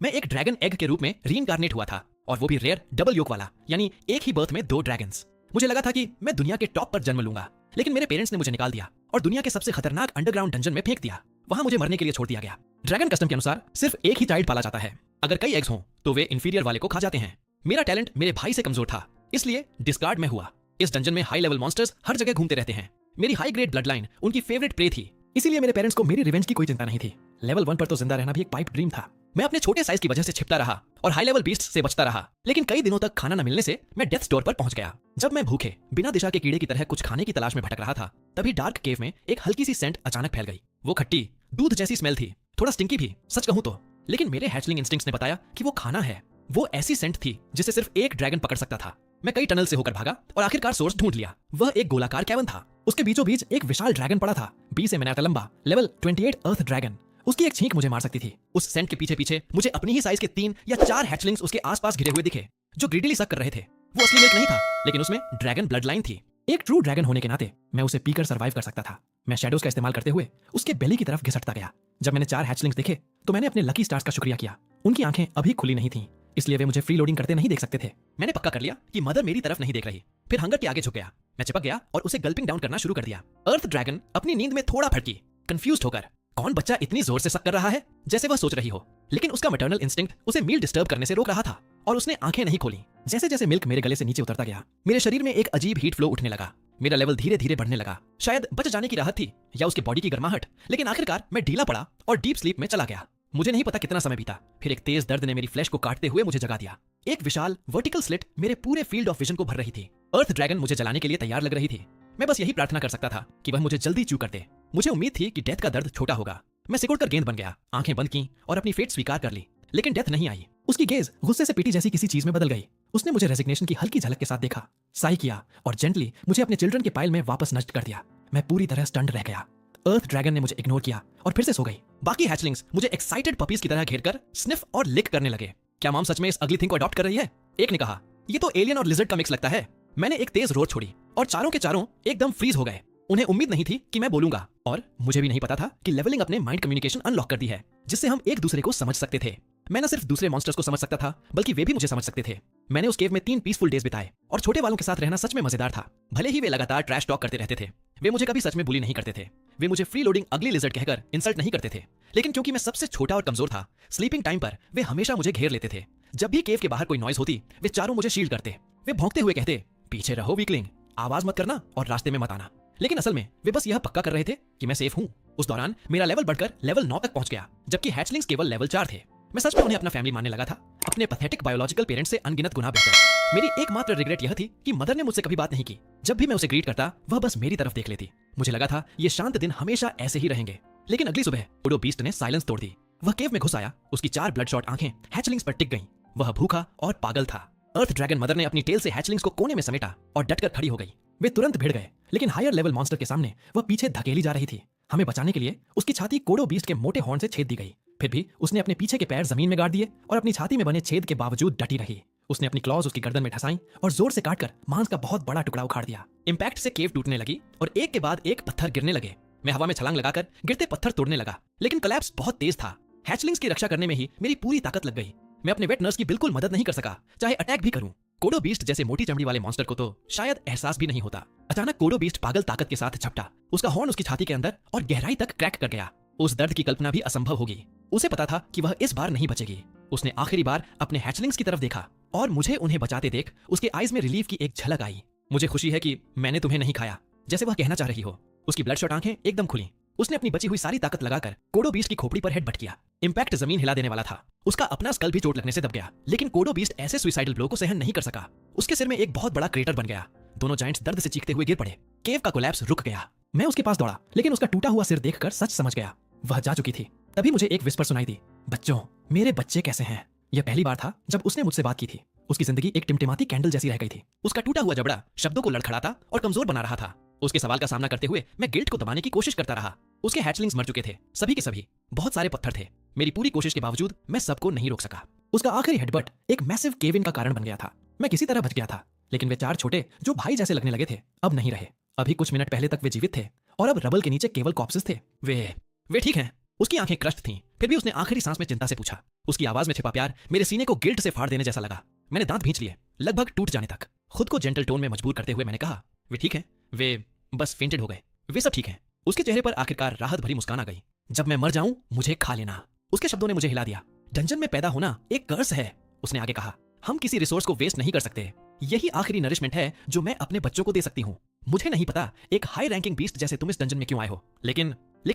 मैं एक dragon egg के रूप में रीइंकार्नेट हुआ था, और वो भी रेयर डबल योक वाला, यानी एक ही बर्थ में 2 ड्रैगन्स। मुझे लगा था कि मैं दुनिया के टॉप पर जन्म लूंगा, लेकिन मेरे पेरेंट्स ने मुझे निकाल दिया और दुनिया के सबसे खतरनाक अंडरग्राउंड डंजन में फेंक दिया। वहां मुझे मरने के लिए छोड़ दिया गया। ड्रैगन कस्टम के अनुसार सिर्फ एक ही चाइल्ड पाला जाता है। अगर कई एग्स हों तो वे इंफीरियर वाले को खा जाते हैं। मेरा टैलेंट मेरे भाई से कमजोर था, इसलिए डिस्कार्ड में हुआ। इस डंजन में हाई लेवल मॉन्स्टर्स हर जगह घूमते रहते हैं। मेरी हाई ग्रेड ब्लड लाइन उनकी फेवरेट प्रे थी, इसीलिए मेरे पेरेंट्स को मेरी रिवेंज की कोई चिंता नहीं थी। लेवल 1 पर तो जिंदा रहना भी एक पाइप ड्रीम था। मैं अपने छोटे साइज की वजह से छिपता रहा और हाई लेवल बीस्ट से बचता रहा, लेकिन कई दिनों तक खाना न मिलने से मैं डेथ स्टोर पर पहुंच गया। जब मैं भूखे बिना दिशा के कीड़े की तरह कुछ खाने की तलाश में भटक रहा था, तभी डार्क केव में एक हल्की सी सेंट अचानक फैल गई। वो खट्टी दूध जैसी स्मेल थी, थोड़ा स्टिंकी भी सच कहूं तो, लेकिन मेरे हैचलिंग इंस्टिंक्ट्स ने बताया कि वो खाना है। वो ऐसी सेंट थी जिसे सिर्फ एक ड्रैगन पकड़ सकता था। मैं कई टनल से होकर भागा और आखिरकार सोर्स ढूंढ लिया। वह एक गोलाकार कैवन था। उसके बीचों बीच एक विशाल ड्रैगन पड़ा था, 20 से मिनट लंबा, लेवल 28 अर्थ ड्रैगन। उसकी एक छींक मुझे मार सकती थी। उस सेंट के पीछे पीछे मुझे अपनी ही साइज के 3 या 4 हैचलिंग्स उसके आसपास घिरे हुए दिखे, जो ग्रीडीली सक कर रहे थे। वो असली मिल्क नहीं था, लेकिन उसमें ड्रैगन ब्लड लाइन थी। एक ट्रू ड्रैगन होने के नाते मैं उसे पीकर सर्वाइव कर सकता था। मैं शैडोज का इस्तेमाल करते हुए उसके बेली की तरफ घिसटता गया। जब मैंने 4 हैचलिंग्स देखे तो मैंने अपने लकी स्टार्स का शुक्रिया किया। उनकी आंखें अभी खुली नहीं थीं, इसलिए वे मुझे फ्री लोडिंग करते नहीं देख सकते थे। मैंने पक्का कर लिया कि मदर मेरी तरफ नहीं देख रही। फिर हंगर के आगे झुक गया। मैं चिपक गया और उसे गल्पिंग डाउन करना शुरू कर दिया। अर्थ ड्रैगन अपनी नींद में थोड़ा भड़की, कंफ्यूज्ड होकर, कौन बच्चा इतनी जोर से सक कर रहा है, जैसे वह सोच रही हो। लेकिन उसका मैटरनल इंस्टिंक्ट उसे मील डिस्टर्ब करने से रोक रहा था और उसने आंखें नहीं खोली। जैसे जैसे मिल्क मेरे गले से नीचे उतरता गया, मेरे शरीर में एक अजीब हीट फ्लो उठने लगा। मेरा लेवल धीरे धीरे बढ़ने लगा। शायद बच जाने की राहत थी या उसकी बॉडी की गर्माहट, लेकिन आखिरकार मैं ढीला पड़ा और डीप स्लीप में चला गया। मुझे नहीं पता कितना समय बीता, फिर एक तेज दर्द ने मेरी फ्लैश को काटते हुए मुझे जगा दिया। एक विशाल वर्टिकल स्लिट मेरे पूरे फील्ड ऑफ विजन को भर रही थी। अर्थ ड्रैगन मुझे जलाने के लिए तैयार लग रही थी। मैं बस यही प्रार्थना कर सकता था कि वह मुझे जल्दी चू कर दे। मुझे उम्मीद थी कि डेथ का दर्द छोटा होगा। मैं सिकुड़कर गेंद बन गया, आंखें बंद की और अपनी फेट स्वीकार कर ली, लेकिन डेथ नहीं आई। उसकी गेज गुस्से से पीटी जैसी किसी चीज में बदल गई। उसने मुझे रेजिग्नेशन की हल्की झलक के साथ देखा, साई किया और जेंटली मुझे अपने चिल्ड्रन के पाइल में वापस नष्ट कर दिया। मैं पूरी तरह स्टन्ड रह गया। अर्थ ड्रैगन ने मुझे इग्नोर किया और फिर से सो गई। बाकी हैचलिंग्स मुझे एक्साइटेड पपीज की तरह घेरकर स्निफ और लिक करने लगे। क्या मॉम सच में इस अगली थिंग को अडॉप्ट कर रही है? एक ने कहा, ये तो एलियन और लिजर्ड का मिक्स लगता है। मैंने एक तेज रोर छोड़ी और चारों के चारों एकदम फ्रीज हो गए। उन्हें उम्मीद नहीं थी कि मैं बोलूंगा, और मुझे भी नहीं पता था कि लेवलिंग अपने माइंड कम्युनिकेशन अनलॉक कर दी है, जिससे हम एक दूसरे को समझ सकते थे। मैं न सिर्फ दूसरे मॉन्स्टर्स को समझ सकता था, बल्कि वे भी मुझे समझ सकते थे। मैंने उस केव में 3 पीसफुल डेज बिताए और छोटे वालों के साथ रहना सच में मजेदार था। भले ही वे लगातार ट्रैश टॉक करते रहते थे, वे मुझे कभी सच में बुली नहीं करते थे। वे मुझे फ्री लोडिंग अगली लिजर्ड कहकर इंसल्ट नहीं करते थे, लेकिन क्योंकि मैं सबसे छोटा और कमजोर था, स्लीपिंग टाइम पर वे हमेशा मुझे घेर लेते थे। जब भी केव के बाहर कोई नॉइज होती, वे चारों मुझे शील्ड करते। वे भौंकते हुए कहते, पीछे रहो वीकलिंग, आवाज मत करना और रास्ते में मत आना। लेकिन असल में वे बस यह पक्का कर रहे थे कि मैं सेफ हूं। उस दौरान मेरा लेवल बढ़कर लेवल 9 तक पहुंच गया, जबकि हैचलिंग्स केवल लेवल 4 थे। मैं सच में उन्हें अपना फैमिली मानने लगा था, अपने पैथेटिक बायोलॉजिकल पेरेंट्स से अनगिनत गुना बेहतर। मेरी एकमात्र रिग्रेट यह थी कि मदर ने मुझसे कभी बात नहीं की। जब भी मैं उसे ग्रीट करता, वह बस मेरी तरफ देख लेती। मुझे लगा था ये शांत दिन हमेशा ऐसे ही रहेंगे। लेकिन अगली सुबह ओडो बीस्ट ने साइलेंस तोड़ दी। वह केव में घुस आया। उसकी 4 ब्लडशॉट आंखें हैचलिंग्स पर टिक गईं। वह भूखा और पागल था। अर्थ ड्रैगन मदर ने अपनी टेल से हैचलिंग्स को कोने में समेटा और डटकर खड़ी हो गई। वे तुरंत भिड़ गए, लेकिन हायर लेवल मॉन्स्टर के सामने वह पीछे धकेली जा रही थी। हमें बचाने के लिए उसकी छाती कोडो बीस्ट के मोटे हॉर्न से छेद दी गई। फिर भी उसने अपने पीछे के पैर जमीन में गाड़ दिए और अपनी छाती में बने छेद के बावजूद डटी रही। उसने अपनी क्लॉज उसकी गर्दन में ठसाई और जोर से काटकर मांस का बहुत बड़ा टुकड़ा उखाड़ दिया। इंपैक्ट से केव टूटने लगी और एक के बाद एक पत्थर गिरने लगे। मैं हवा में छलांग लगाकर गिरते पत्थर तोड़ने लगा, लेकिन कोलैप्स बहुत तेज था। हैचलिंग्स की रक्षा करने में ही मेरी पूरी ताकत लग गई। मैं अपने वेट नर्स की बिल्कुल मदद नहीं कर सका, चाहे अटैक भी करूं। कोडो बीस्ट जैसे मोटी चमड़ी वाले मॉन्स्टर को तो शायद एहसास भी नहीं होता। अचानक कोडो बीस्ट पागल ताकत के साथ झपटा। उसका हॉर्न उसकी छाती के अंदर और गहराई तक क्रैक कर गया। उस दर्द की कल्पना भी असंभव होगी। उसे पता था कि वह इस बार नहीं बचेगी। उसने आखिरी बार अपने हैचलिंग्स की तरफ देखा और मुझे उन्हें बचाते देख उसके आईज में रिलीफ की एक झलक आई। मुझे खुशी है कि मैंने तुम्हें नहीं खाया, जैसे वह कहना चाह रही हो। उसकी ब्लडशॉट आंखें एकदम खुली। उसने अपनी बची हुई सारी ताकत लगाकर कोडो बीस्ट की खोपड़ी पर हेडबट किया। इंपैक्ट जमीन हिला देने वाला था। उसका अपना स्कल भी चोट लगने से दब गया, लेकिन कोडो बीस्ट ऐसे सुसाइडल ब्लो को सहन नहीं कर सका। उसके सिर में एक बहुत बड़ा क्रेटर बन गया। दोनों जायंट्स दर्द से चीखते हुए गिर पड़े। केव का कोलैप्स रुक गया। मैं उसके पास दौड़ा, लेकिन उसका टूटा हुआ सिर देखकर सच समझ गया, वह जा चुकी थी। तभी मुझे एक विस्पर सुनाई दी, बच्चों, मेरे बच्चे कैसे हैं? यह पहली बार था जब उसने मुझसे बात की थी। उसकी जिंदगी एक टिमटिमाती कैंडल जैसी रह गई थी। उसका टूटा हुआ जबड़ा शब्दों को लड़खड़ाता और कमजोर बना रहा था। उसके सवाल का सामना करते हुए मैं गिल्ट को दबाने की कोशिश करता रहा। उसके हैचलिंग्स मर चुके थे, सभी के सभी। बहुत सारे पत्थर थे। मेरी पूरी कोशिश के बावजूद मैं सबको नहीं रोक सका। उसका आखिरी हेडबट एक मैसिव केव इन का कारण बन गया था। मैं किसी तरह बच गया था, लेकिन वे 4 छोटे जो भाई जैसे लगने लगे थे अब नहीं रहे। अभी कुछ मिनट पहले तक वे जीवित थे और अब रबल के नीचे केवल कॉप्सेस थे। वे ठीक हैं। उसकी आंखें क्रश्ड थीं फिर भी उसने आखिरी सांस में चिंता से पूछा। उसकी आवाज में छिपा प्यार मेरे सीने को गिल्ट से फाड़ देने जैसा लगा। मैंने दांत भींच लिए, लगभग टूट जाने तक। खुद को जेंटल टोन में मजबूर करते हुए मैंने कहा, वे ठीक हैं, वे बस फेंटेड हो गए, वे सब ठीक हैं। उसके चेहरे पर आखिरकार राहत भरी मुस्कान आ गई। जब मैं मर जाऊं मुझे खा लेना। उसके शब्दों ने मुझे हिला दिया। डंजन में पैदा होना एक कर्स है, उसने आगे कहा। हम किसी रिसोर्स को वेस्ट नहीं कर सकते। यही आखिरी नरिशमेंट है जो मैं अपने बच्चों को दे सकती हूँ। मुझे नहीं पता एक हाई रैंकिंग बीस्ट जैसे तुम इस डंजन में क्यों आए हो, लेकिन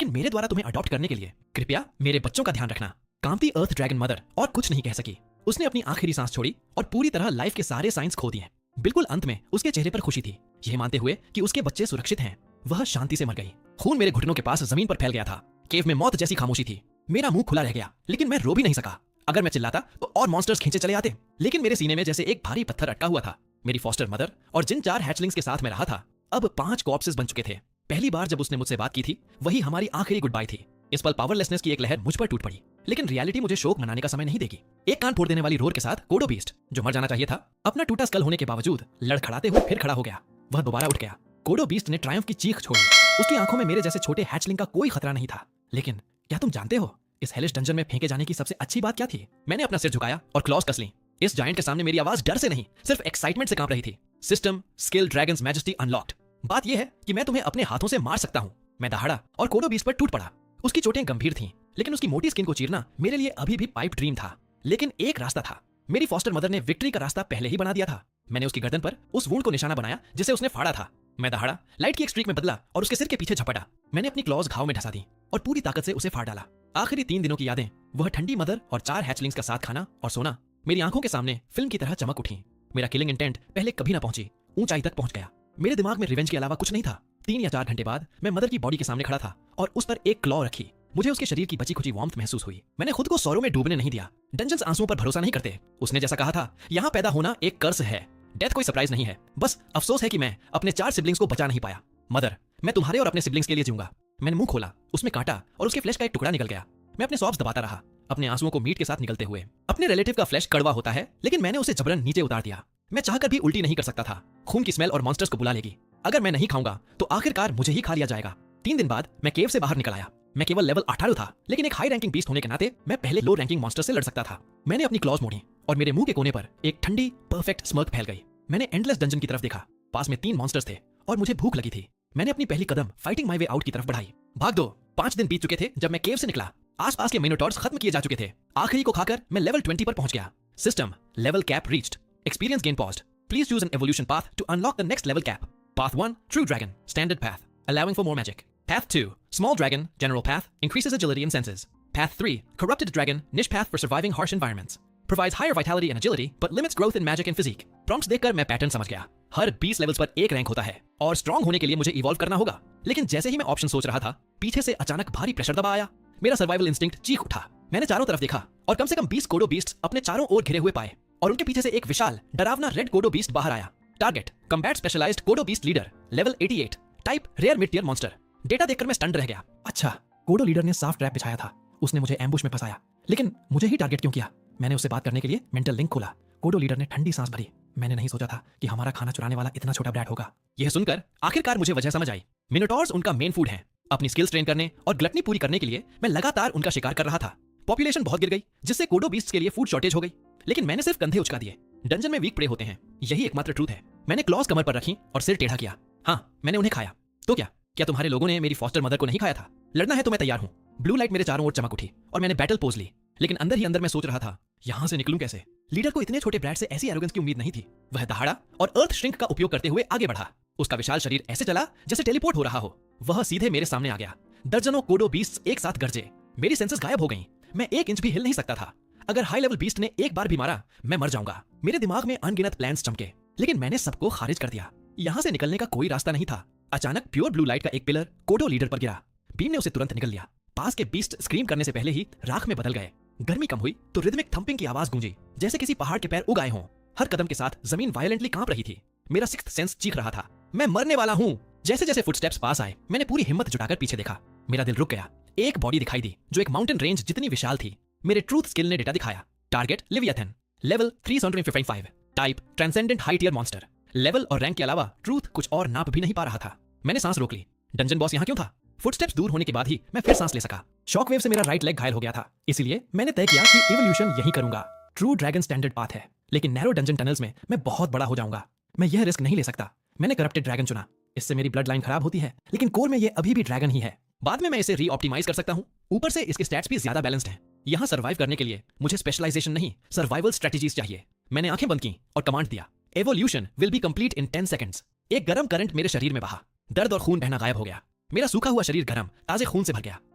मेरे द्वारा तुम्हें अडॉप्ट करने के लिए कृपया मेरे बच्चों का ध्यान रखना। कांपती अर्थ ड्रैगन मदर और कुछ नहीं कह सकी। उसने अपनी आखिरी सांस छोड़ी और पूरी तरह लाइफ के सारे साइंस खो दिए। बिल्कुल अंत में उसके चेहरे पर खुशी थी, यह मानते हुए कि उसके बच्चे सुरक्षित हैं। वह शांति से मर गई। खून मेरे घुटनों के पास जमीन पर फैल गया था। केव में मौत जैसी खामोशी थी। मेरा मुंह खुला रह गया, लेकिन मैं रो भी नहीं सका। अगर मैं चिल्लाता तो और मॉन्स्टर्स खींचे चले आते, लेकिन मेरे सीने में जैसे एक भारी पत्थर अटका हुआ था। मेरी फॉस्टर मदर और जिन 4 हैचलिंग्स के साथ मैं रहा था अब 5 कॉर्प्सेस बन चुके थे। पहली बार जब उसने मुझसे बात की थी वही हमारी आखिरी गुड बाय थी। इस पल पावरलेसनेस की एक लहर मुझ पर टूट पड़ी, लेकिन रियलिटी मुझे शोक मनाने का समय नहीं देगी। एक कान फोड़ देने वाली रोर के साथ कोडो बीस्ट, जो मर जाना चाहिए था, अपना टूटा स्कल होने के बावजूद लड़खड़ाते हुए फिर खड़ा हो गया। वह दोबारा उठ गया। कोडो बीस्ट ने ट्रायम्फ की चीख छोड़ी। उसकी आंखों में मेरे जैसे छोटे हैचलिंग का कोई खतरा नहीं था। लेकिन क्या तुम जानते हो इस हेलिश डंजन में फेंके जाने की सबसे अच्छी बात क्या थी? मैंने अपना सिर झुकाया और क्लॉज कस ली। इस जायंट के सामने मेरी आवाज डर से नहीं, सिर्फ एक्साइटमेंट से कांप रही थी। System skill dragons majesty unlocked. बात यह है कि मैं तुम्हें अपने हाथों से मार सकता हूं। मैं दहाड़ा और कोडो बीस्ट पर टूट पड़ा। उसकी चोटें गंभीर थीं, लेकिन उसकी मोटी स्किन को चीरना मेरे लिए अभी भी पाइप ड्रीम था। लेकिन एक रास्ता था। मेरी फॉस्टर मदर ने विक्ट्री का रास्ता पहले ही बना दिया था। मैंने उसकी गर्दन पर उस वुंड को निशाना बनाया जिसे उसने फाड़ा था। मैं दहाड़ा, लाइट की एक स्ट्रीक में बदला और उसके सिर के पीछे झपटा। मैंने अपनी क्लॉज घाव में ढसा दी और पूरी ताकत से उसे फाड़ डाला। आखिरी 3 दिनों की यादें, वह ठंडी मदर और 4 हैचलिंग्स का साथ खाना और सोना मेरी आंखों के सामने फिल्म की तरह चमक उठी। मेरा किलिंग इंटेंट पहले कभी ना पहुंची, ऊंचाई तक पहुंच गया। मेरे दिमाग में रिवेंज के अलावा कुछ नहीं था। 3 या 4 घंटे बाद मैं मदर की बॉडी के सामने खड़ा था और उस पर एक क्लॉ रखी। मुझे उसके शरीर की बची खुची वार्मथ महसूस हुई। मैंने खुद को सौरों में डूबने नहीं दिया। डंजन्स आंसुओं पर भरोसा नहीं करते। उसने जैसा कहा था, यहाँ पैदा होना एक कर्स है। डेथ कोई सरप्राइज नहीं है। बस अफसोस है कि मैं अपने 4 सिबलिंग्स को बचा नहीं पाया। मदर, मैं तुम्हारे और अपने सिबलिंग्स के लिए जीऊंगा। मैंने मुंह खोला, उसमें काटा और उसके फ्लैश का एक टुकड़ा निकल गया। मैं अपने सॉफ्स दबाता रहा, अपने आंसुओं को मीट के साथ निकलते हुए। अपने रिलेटिव का फ्लैश कड़वा होता है, लेकिन मैंने उसे जबरन नीचे उतार दिया। मैं चाहकर भी उल्टी नहीं कर सकता था। खून की स्मेल और मॉन्स्टर्स को बुला लेगी। अगर मैं नहीं खाऊंगा तो आखिरकार मुझे ही खा लिया जाएगा। 3 दिन बाद मैं केव से बाहर निकल आया। मैं केवल लेवल 18 था, लेकिन एक हाई रैंकिंग बीस्ट होने के नाते मैं पहले लो रैंकिंग मॉन्स्टर से लड़ सकता था। मैंने अपनी क्लॉज मोड़ी और मेरे मुंह के कोने पर एक ठंडी परफेक्ट स्मर्क फैल गई। मैंने एंडलेस डंजन की तरफ देखा। पास में 3 मॉन्स्टर्स थे और मुझे भूख लगी थी। मैंने अपनी पहली कदम फाइटिंग माय वे आउट की तरफ बढ़ाई। भाग दो। 5 दिन बीत चुके थे जब मैं केव से निकला। आसपास के मिनोटॉर्स खत्म किए जा चुके थे। आखिरी को खाकर मैं लेवल 20 पर पहुंच गया। System level cap reached. Experience gain paused. Please choose an evolution path to unlock the next level cap. Path 1, True Dragon, Standard Path, allowing for more magic. Path 2, Small Dragon, General Path, increases agility and senses. Path 3, Corrupted Dragon, niche path for surviving harsh environments. Provides higher vitality and agility, but limits growth in magic and physique. Prompts देखकर मैं pattern समझ गया। हर 20 levels पर एक rank होता है और strong होने के लिए मुझे इवॉल्व करना होगा। लेकिन जैसे ही मैं ऑप्शन सोच रहा था, पीछे से अचानक भारी प्रेशर दबा आया। मेरा सर्वाइवल इंस्टिंक्ट चीख उठा। मैंने चारों तरफ देखा और कम से कम 20 कोडो बीस्ट अपने चारों ओर घिरे हुए पाए और उनके पीछे से एक विशाल डरावना रेड कोडो बीस्ट बाहर आया। Target combat specialized Kodo beast leader, level 88, type rare mid tier monster. Data देखकर मैं स्टन्ड रह गया। अच्छा, कोडो लीडर ने साफ ट्रैप बिछाया था। उसने मुझे एम्बुश में फंसाया, लेकिन मुझे ही टारगेट क्यों किया? मैंने उससे बात करने के लिए मेंटल लिंक खोला। कोडो लीडर ने ठंडी सांस भरी। मैंने नहीं सोचा था कि हमारा खाना चुराने वाला इतना छोटा ब्रैट होगा। यह सुनकर आखिरकार मुझे वजह समझ आई। मिनोटॉर्स उनका मेन फूड है। अपनी स्किल्स ट्रेन करने और ग्लटनी पूरी करने के लिए मैं लगातार उनका शिकार कर रहा था। पॉपुलेशन बहुत गिर गई, जिससे कोडो बीस्ट्स के लिए फूड शॉर्टेज हो गई। लेकिन मैंने सिर्फ कंधे उचका दिए। डंजन में वीक प्रे होते हैं, यही एकमात्र ट्रूथ है। मैंने क्लॉज कमर पर रखी और सिर टेढ़ा किया। हाँ, मैंने उन्हें खाया। तो क्या तुम्हारे लोगों ने मेरी फॉस्टर मदर को नहीं खाया था? लड़ना है तो मैं तैयार हूँ। ब्लू लाइट मेरे चारों ओर चमक उठी और मैंने बैटल पोज ली। लेकिन अंदर ही अंदर मैं सोच रहा था, यहाँ से निकलूं कैसे? लीडर को इतने छोटे ब्रैट से ऐसी एरोगेंस की उम्मीद नहीं थी। वह दहाड़ा और अर्थ श्रिंक का उपयोग करते हुए आगे बढ़ा। उसका विशाल शरीर ऐसे चला जैसे टेलीपोर्ट हो रहा हो। वह सीधे मेरे सामने आ गया। दर्जनों कोडो बीस्ट्स एक साथ गरजे। मेरी सेंसेस गायब हो गईं। मैं 1 इंच भी हिल नहीं सकता था। अगर हाई लेवल बीस्ट ने एक बार भी मारा, मैं मर जाऊंगा। मेरे दिमाग में अनगिनत प्लान्स चमके, लेकिन मैंने सबको खारिज कर दिया। यहाँ से निकलने का कोई रास्ता नहीं था। अचानक प्योर ब्लू लाइट का एक पिलर कोडो लीडर पर गिरा। बीम ने उसे तुरंत निकल लिया। पास के बीस्ट स्क्रीम करने से पहले ही राख में बदल गए। गर्मी कम हुई तो रिदमिक थंपिंग की आवाज गूंजी, जैसे किसी पहाड़ के पैर उग आए हों। हर कदम के साथ जमीन वायलेंटली कांप रही थी। मेरा सिक्स्थ सेंस चीख रहा था, मैं मरने वाला हूँ। जैसे जैसे फुटस्टेप्स पास आए, मैंने पूरी हिम्मत जुटाकर पीछे देखा। मेरा दिल रुक गया। एक बॉडी दिखाई दी जो एक माउंटेन रेंज जितनी विशाल थी। मेरे ट्रूथ स्किल ने डेटा दिखाया। Target Leviathan, level 355, type transcendent high tier monster. Level और रैंक के अलावा ट्रूथ कुछ और नाप भी नहीं पा रहा था। मैंने सांस रोक ली। डंजन बॉस यहाँ क्यों था? फुटस्टेप्स दूर होने के बाद ही मैं फिर सांस ले सका। शॉकवेव से मेरा राइट लेग घायल हो गया था, इसलिए मैंने तय किया कि इवोल्यूशन यही करूंगा। ट्रू ड्रैगन स्टैंडर्ड पाथ है, लेकिन नैरो डंजन टनल्स में मैं बहुत बड़ा हो जाऊंगा। मैं यह रिस्क नहीं ले सकता। मैंने करप्टेड ड्रैगन चुना। इससे मेरी ब्लड लाइन खराब होती है, लेकिन कोर में ये अभी भी ड्रैगन ही है। बाद में मैं इसे री-ऑप्टिमाइज कर सकता हूँ। ऊपर से इसके स्टैट्स भी ज्यादा बैलेंस्ड हैं। यहाँ सर्वाइव करने के लिए मुझे स्पेशलाइजेशन नहीं, सर्वाइवल स्ट्रेटजीज चाहिए। मैंने आंखें बंद की और कमांड दिया, evolution will be complete in 10 seconds. एक गर्म करंट मेरे शरीर में बहा। दर्द और खून बहना गायब हो गया। मेरा सूखा हुआ शरीर गर्म ताजे खून से भर गया।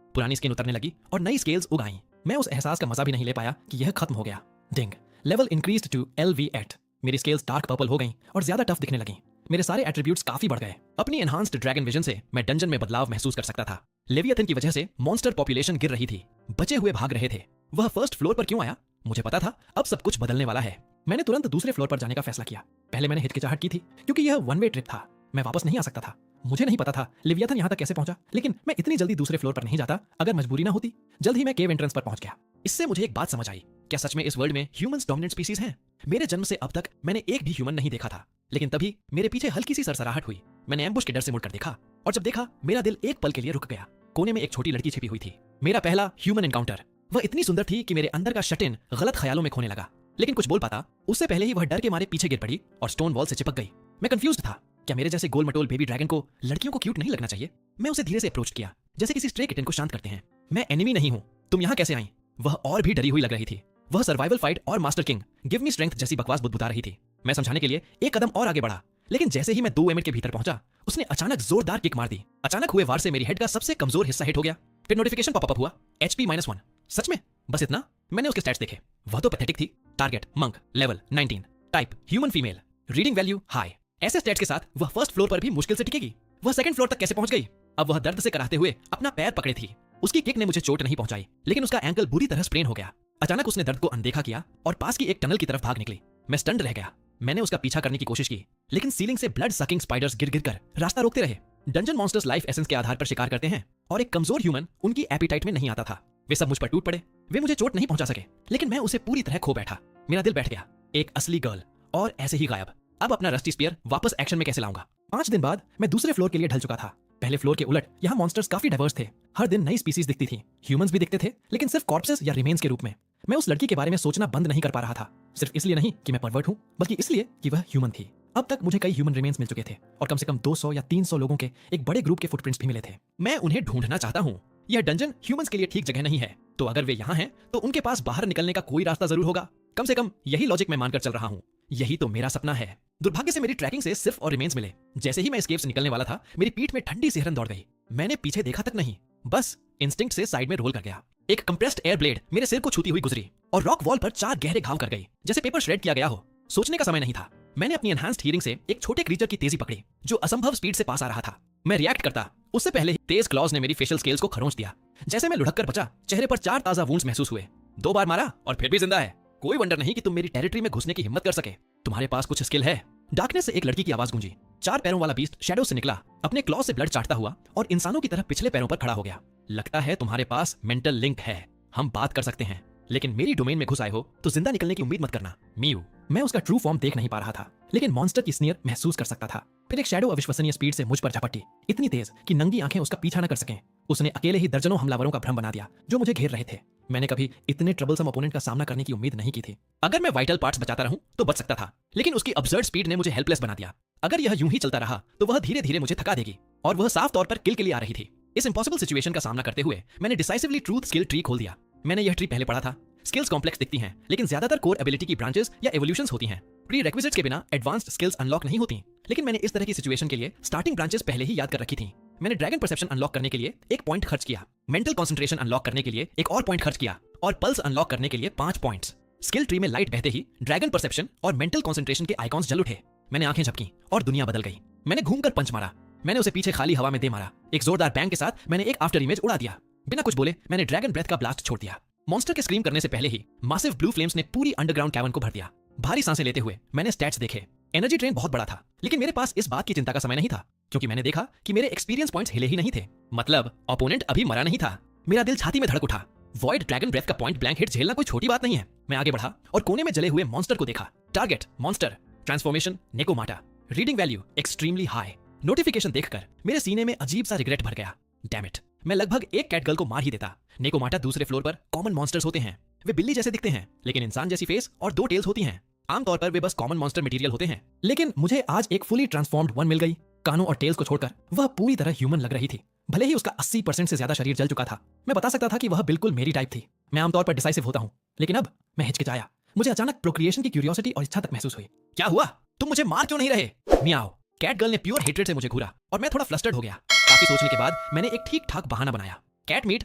पुरानी स्किन उतरने लगी और नई स्केल्स उग आईं। मैं उस एहसास का मजा भी नहीं ले पाया कि यह खत्म हो गया। डिंग, लेवल इंक्रीज्ड टू LV8। मेरी स्केल्स डार्क पर्पल हो गईं और ज्यादा टफ दिखने लगीं। मेरे सारे एट्रीब्यूट्स काफी बढ़ गए। अपनी एनहांस्ड ड्रैगन विजन से मैं डंजन में बदलाव महसूस कर सकता था। लेवियथन की वजह से मॉन्स्टर पॉपुलेशन गिर रही थी। बचे हुए भाग रहे थे। वह फर्स्ट फ्लोर पर क्यों आया? मुझे पता था अब सब कुछ बदलने वाला है। मैंने तुरंत दूसरे फ्लोर पर जाने का फैसला किया। पहले मैंने हिचकिचाहट की थी क्योंकि यह वन वे ट्रिप था। मैं वापस नहीं आ सकता था। मुझे नहीं पता था लेवियथन यहाँ तक कैसे पहुंचा, लेकिन मैं इतनी जल्दी दूसरे फ्लोर पर नहीं जाता अगर मजबूरी ना होती। जल्द ही मैं केव एंट्रेंस पर पहुंच गया। इससे मुझे एक बात समझ आई, क्या सच में इस वर्ल्ड में ह्यूमंस डोमिनेंट स्पीसीज हैं? मेरे जन्म से अब तक मैंने एक भी ह्यूमन नहीं देखा था, लेकिन तभी मेरे पीछे हल्की सी सरसराहट हुई। मैंने एम्बुश के डर से मुड़कर देखा और जब देखा मेरा दिल एक पल के लिए रुक गया। कोने में एक छोटी लड़की छिपी हुई थी। मेरा पहला ह्यूमन एनकाउंटर। वह इतनी सुंदर थी कि मेरे अंदर का शट इन गलत ख्यालों में खोने लगा, लेकिन कुछ बोल पाता उससे पहले ही वह डर के मारे पीछे गिर पड़ी और स्टोन वॉल से चिपक गई। मैं कंफ्यूज्ड था। क्या मेरे जैसे गोल मटोल बेबी ड्रैगन को लड़कियों को क्यूट नहीं लगना चाहिए? मैं उसे धीरे से अप्रोच किया, जैसे किसी स्ट्रे किटन को शांत करते हैं। मैं एनिमी नहीं हूं, तुम यहाँ कैसे आई? वह और भी डरी हुई लग रही थी। वह सर्वाइवल फाइट और master king give me strength जैसी बकवास बुदबुदा रही थी। मैं समझाने के लिए एक कदम और आगे बढ़ा, लेकिन जैसे ही मैं 2 मिनट के भीतर पहुंचा, उसने अचानक जोरदार किक मार दी। अचानक हुए वार से मेरी हेड का सबसे कमजोर हिस्सा हिट हो गया। फिर नोटिफिकेशन पॉपअप हुआ, HP -1। सच में? बस इतना? मैंने उसके स्टैट्स देखे। वह तो पैथेटिक थी। Target monk, level 19, type human female, reading value high. ऐसे स्टैट्स के साथ वह फर्स्ट फ्लोर पर भी मुश्किल से टिकेगी। वह सेकंड फ्लोर तक कैसे पहुंच गई? अब वह दर्द से कराहते हुए अपना पैर पकड़े थी। उसकी किक ने मुझे चोट नहीं पहुंचाई, लेकिन उसका एंकल बुरी तरह स्प्रेन हो गया। अचानक उसने दर्द को अनदेखा किया और पास की एक टनल की तरफ भाग निकली। मैं स्टन्ड रह गया। मैंने उसका पीछा करने की कोशिश की, लेकिन सीलिंग से ब्लड सकिंग स्पाइडर्स गिर गिर कर रास्ता रोकते रहे। डंजन मॉन्स्टर्स लाइफ एसेंस के आधार पर शिकार करते हैं और एक कमजोर ह्यूमन उनकी एपिटाइट में नहीं आता था। वे सब मुझ पर टूट पड़े। वे मुझे चोट नहीं पहुंचा सके, लेकिन मैं उसे पूरी तरह खो बैठा। मेरा दिल बैठ गया। एक असली गर्ल और ऐसे ही गायब। अब अपना रस्टी स्पीयर वापस एक्शन में कैसे लाऊंगा? 5 दिन बाद मैं दूसरे फ्लोर के लिए ढल चुका था। पहले फ्लोर के उलट यहाँ मॉन्स्टर्स काफी डाइवर्स थे। हर दिन नई स्पीसीज दिखती थी। ह्यूमंस भी दिखते थे, लेकिन सिर्फ कॉर्प्सेस या रिमेन्स के रूप में। मैं उस लड़की के बारे में सोचना बंद नहीं कर पा रहा था। सिर्फ इसलिए नहीं कि मैं परवर्ट हूँ, बल्कि इसलिए कि वह ह्यूमन थी। अब तक मुझे कई ह्यूमन रिमेन्स मिल चुके थे और कम से कम 200 या 300 लोगों के एक बड़े ग्रुप के फुटप्रिंट्स भी मिले थे। मैं उन्हें ढूंढना चाहता हूँ। यह डंजन ह्यूमंस के लिए ठीक जगह नहीं है, तो अगर वे यहाँ हैं तो उनके पास बाहर निकलने का कोई रास्ता जरूर होगा। कम से कम यही लॉजिक मैं मानकर चल रहा हूँ। यही तो मेरा सपना है। दुर्भाग्य से मेरी ट्रैकिंग से सिर्फ और रिमेन्स मिले। जैसे ही मैं एस्केप से निकलने वाला था, मेरी पीठ में ठंडी सिहरन दौड़ गई। मैंने पीछे देखा तक नहीं, बस इंस्टिंक्ट से साइड में रोल कर गया। एक कंप्रेस्ड एयर ब्लेड मेरे सिर को छूती हुई गुजरी और रॉक वॉल पर 4 गहरे घाव कर गई, जैसे पेपर श्रेड किया गया हो। सोचने का समय नहीं था। मैंने अपनी एनहांस्ड हीयरिंग से एक छोटे क्रीचर की तेजी पकड़ी जो असंभव स्पीड से पास आ रहा था। मैं रिएक्ट करता उससे पहले ही तेज क्लॉज ने मेरी फेशियल स्केल्स को खरोंच दिया। जैसे मैं लुढ़क कर बचा, चेहरे पर 4 ताजा वुंड्स महसूस हुए। 2 बार मारा और फिर भी जिंदा है। कोई वंडर नहीं कि तुम मेरी टेरिटरी में घुसने की हिम्मत कर सके। तुम्हारे पास कुछ स्किल है। डार्कनेस से एक लड़की की आवाज गूंजी। 4 पैरों वाला बीस्ट शैडो से निकला, अपने क्लॉ से ब्लड चाटता हुआ और इंसानों की तरह पिछले पैरों पर खड़ा हो गया। लगता है तुम्हारे पास मेंटल लिंक है। हम बात कर सकते हैं, लेकिन मेरी डोमेन में घुस आए हो तो जिंदा निकलने की उम्मीद मत करना। मीयू। मैं उसका ट्रू फॉर्म देख नहीं पा रहा था, लेकिन मॉन्स्टर की स्नीयर महसूस कर सकता था। फिर एक शैडो अविश्वसनीय स्पीड से मुझ पर झपटी, इतनी तेज कि नंगी आंखें उसका पीछा न कर सकें। उसने अकेले ही दर्जनों हमलावरों का भ्रम बना दिया जो मुझे घेर रहे थे। मैंने कभी इतने ट्रबलसम ओपोनेंट का सामना करने की उम्मीद नहीं की थी। अगर मैं वाइटल पार्ट्स बचाता रहूं तो बच सकता था, लेकिन उसकी अब्सर्ड स्पीड ने मुझे हेल्पलेस बना दिया। अगर यह यूं ही चलता रहा तो वह धीरे धीरे मुझे थका देगी, और वह साफ तौर पर किल के लिए आ रही थी। इस इम्पॉसिबल सिचुएशन का सामना करते हुए मैंने डिसाइसिवली ट्रूथ स्किल ट्री खोल दिया। मैंने यह ट्री पहले पढ़ा था। स्किल्स कॉम्प्लेक्स दिखती हैं, लेकिन ज्यादातर कोर एबिलिटी की ब्रांचेस या एवोल्यूशंस होती हैं। प्री रिक्विजिट्स के बिना एडवांस्ड स्किल्स अनलॉक नहीं होती। लेकिन मैंने इस तरह की सिचुएशन के लिए स्टार्टिंग ब्रांचेस पहले ही याद कर रखी थी। मैंने ड्रैगन परसेप्शन अनलॉक करने के लिए 1 पॉइंट खर्च किया, मेंटल कंसंट्रेशन अनलॉक करने के लिए एक और पॉइंट खर्च किया, और पल्स अनलॉक करने के लिए 5 पॉइंट्स। स्किल ट्री में लाइट बहते ही ड्रैगन परसेप्शन और मेंटल कंसंट्रेशन के आइकॉन्स जल उठे। मैंने आंखें झपकी और दुनिया बदल गई। मैंने घूमकर पंच मारा। मैंने उसे पीछे खाली हवा में दे मारा। एक जोरदार बैंग के साथ मैंने एक आफ्टर इमेज उड़ा दिया। बिना कुछ बोले मैंने ड्रैगन ब्रेथ का ब्लास्ट छोड़ दिया। मॉन्स्टर के स्क्रीम करने से पहले ही मासिव ब्लू फ्लेम्स ने पूरी अंडरग्राउंड कैवर्न को भर दिया। भारी सांसें लेते हुए मैंने स्टैट्स देखे। एनर्जी ड्रेन बहुत बड़ा था, लेकिन मेरे पास इस बात की चिंता का समय नहीं था, क्योंकि मैंने देखा कि मेरे एक्सपीरियंस पॉइंट्स हिले ही नहीं थे। मतलब ओपोनेंट अभी मरा नहीं था। मेरा दिल छाती में धड़क उठा। वॉइड ड्रैगन ब्रेथ का पॉइंट ब्लैंक हिट झेलना कोई छोटी बात नहीं है। मैं आगे बढ़ा और कोने में जले हुए मॉन्स्टर को देखा। Target monster, transformation Nekomata, reading value extremely high. Notification देखकर मेरे सीने में अजीब सा रिग्रेट भर गया। डैम इट, मैं लगभग एक कैट गर्ल को मार ही देता। नेकोमाटा दूसरे फ्लोर पर कॉमन मॉन्स्टर्स होते हैं। वे बिल्ली जैसे दिखते हैं लेकिन इंसान जैसी फेस और 2 टेल्स होती हैं। आमतौर पर वे बस कॉमन मॉन्स्टर मटेरियल होते हैं, लेकिन मुझे आज एक फुली ट्रांसफॉर्म्ड वन मिल गई। कानों और टेल्स को छोड़कर वह पूरी तरह ह्यूमन लग रही थी। भले ही उसका 80% से ज्यादा शरीर जल चुका था, मैं बता सकता था कि वह बिल्कुल मेरी टाइप थी। मैं आमतौर पर डिसाइसिव होता हूँ, लेकिन अब मैं हिचकिचाया। मुझे अचानक प्रोक्रिएशन की क्यूरियोसिटी और इच्छा तक महसूस हुई। क्या हुआ? तुम मुझे मार क्यों नहीं रहे? मियाओ। कैट गर्ल ने प्योर हेट्रेड से मुझे घूरा और मैं थोड़ा फ्लस्टर्ड हो गया। काफी सोचने के बाद मैंने एक ठीक ठाक बहाना बनाया। कैट मीट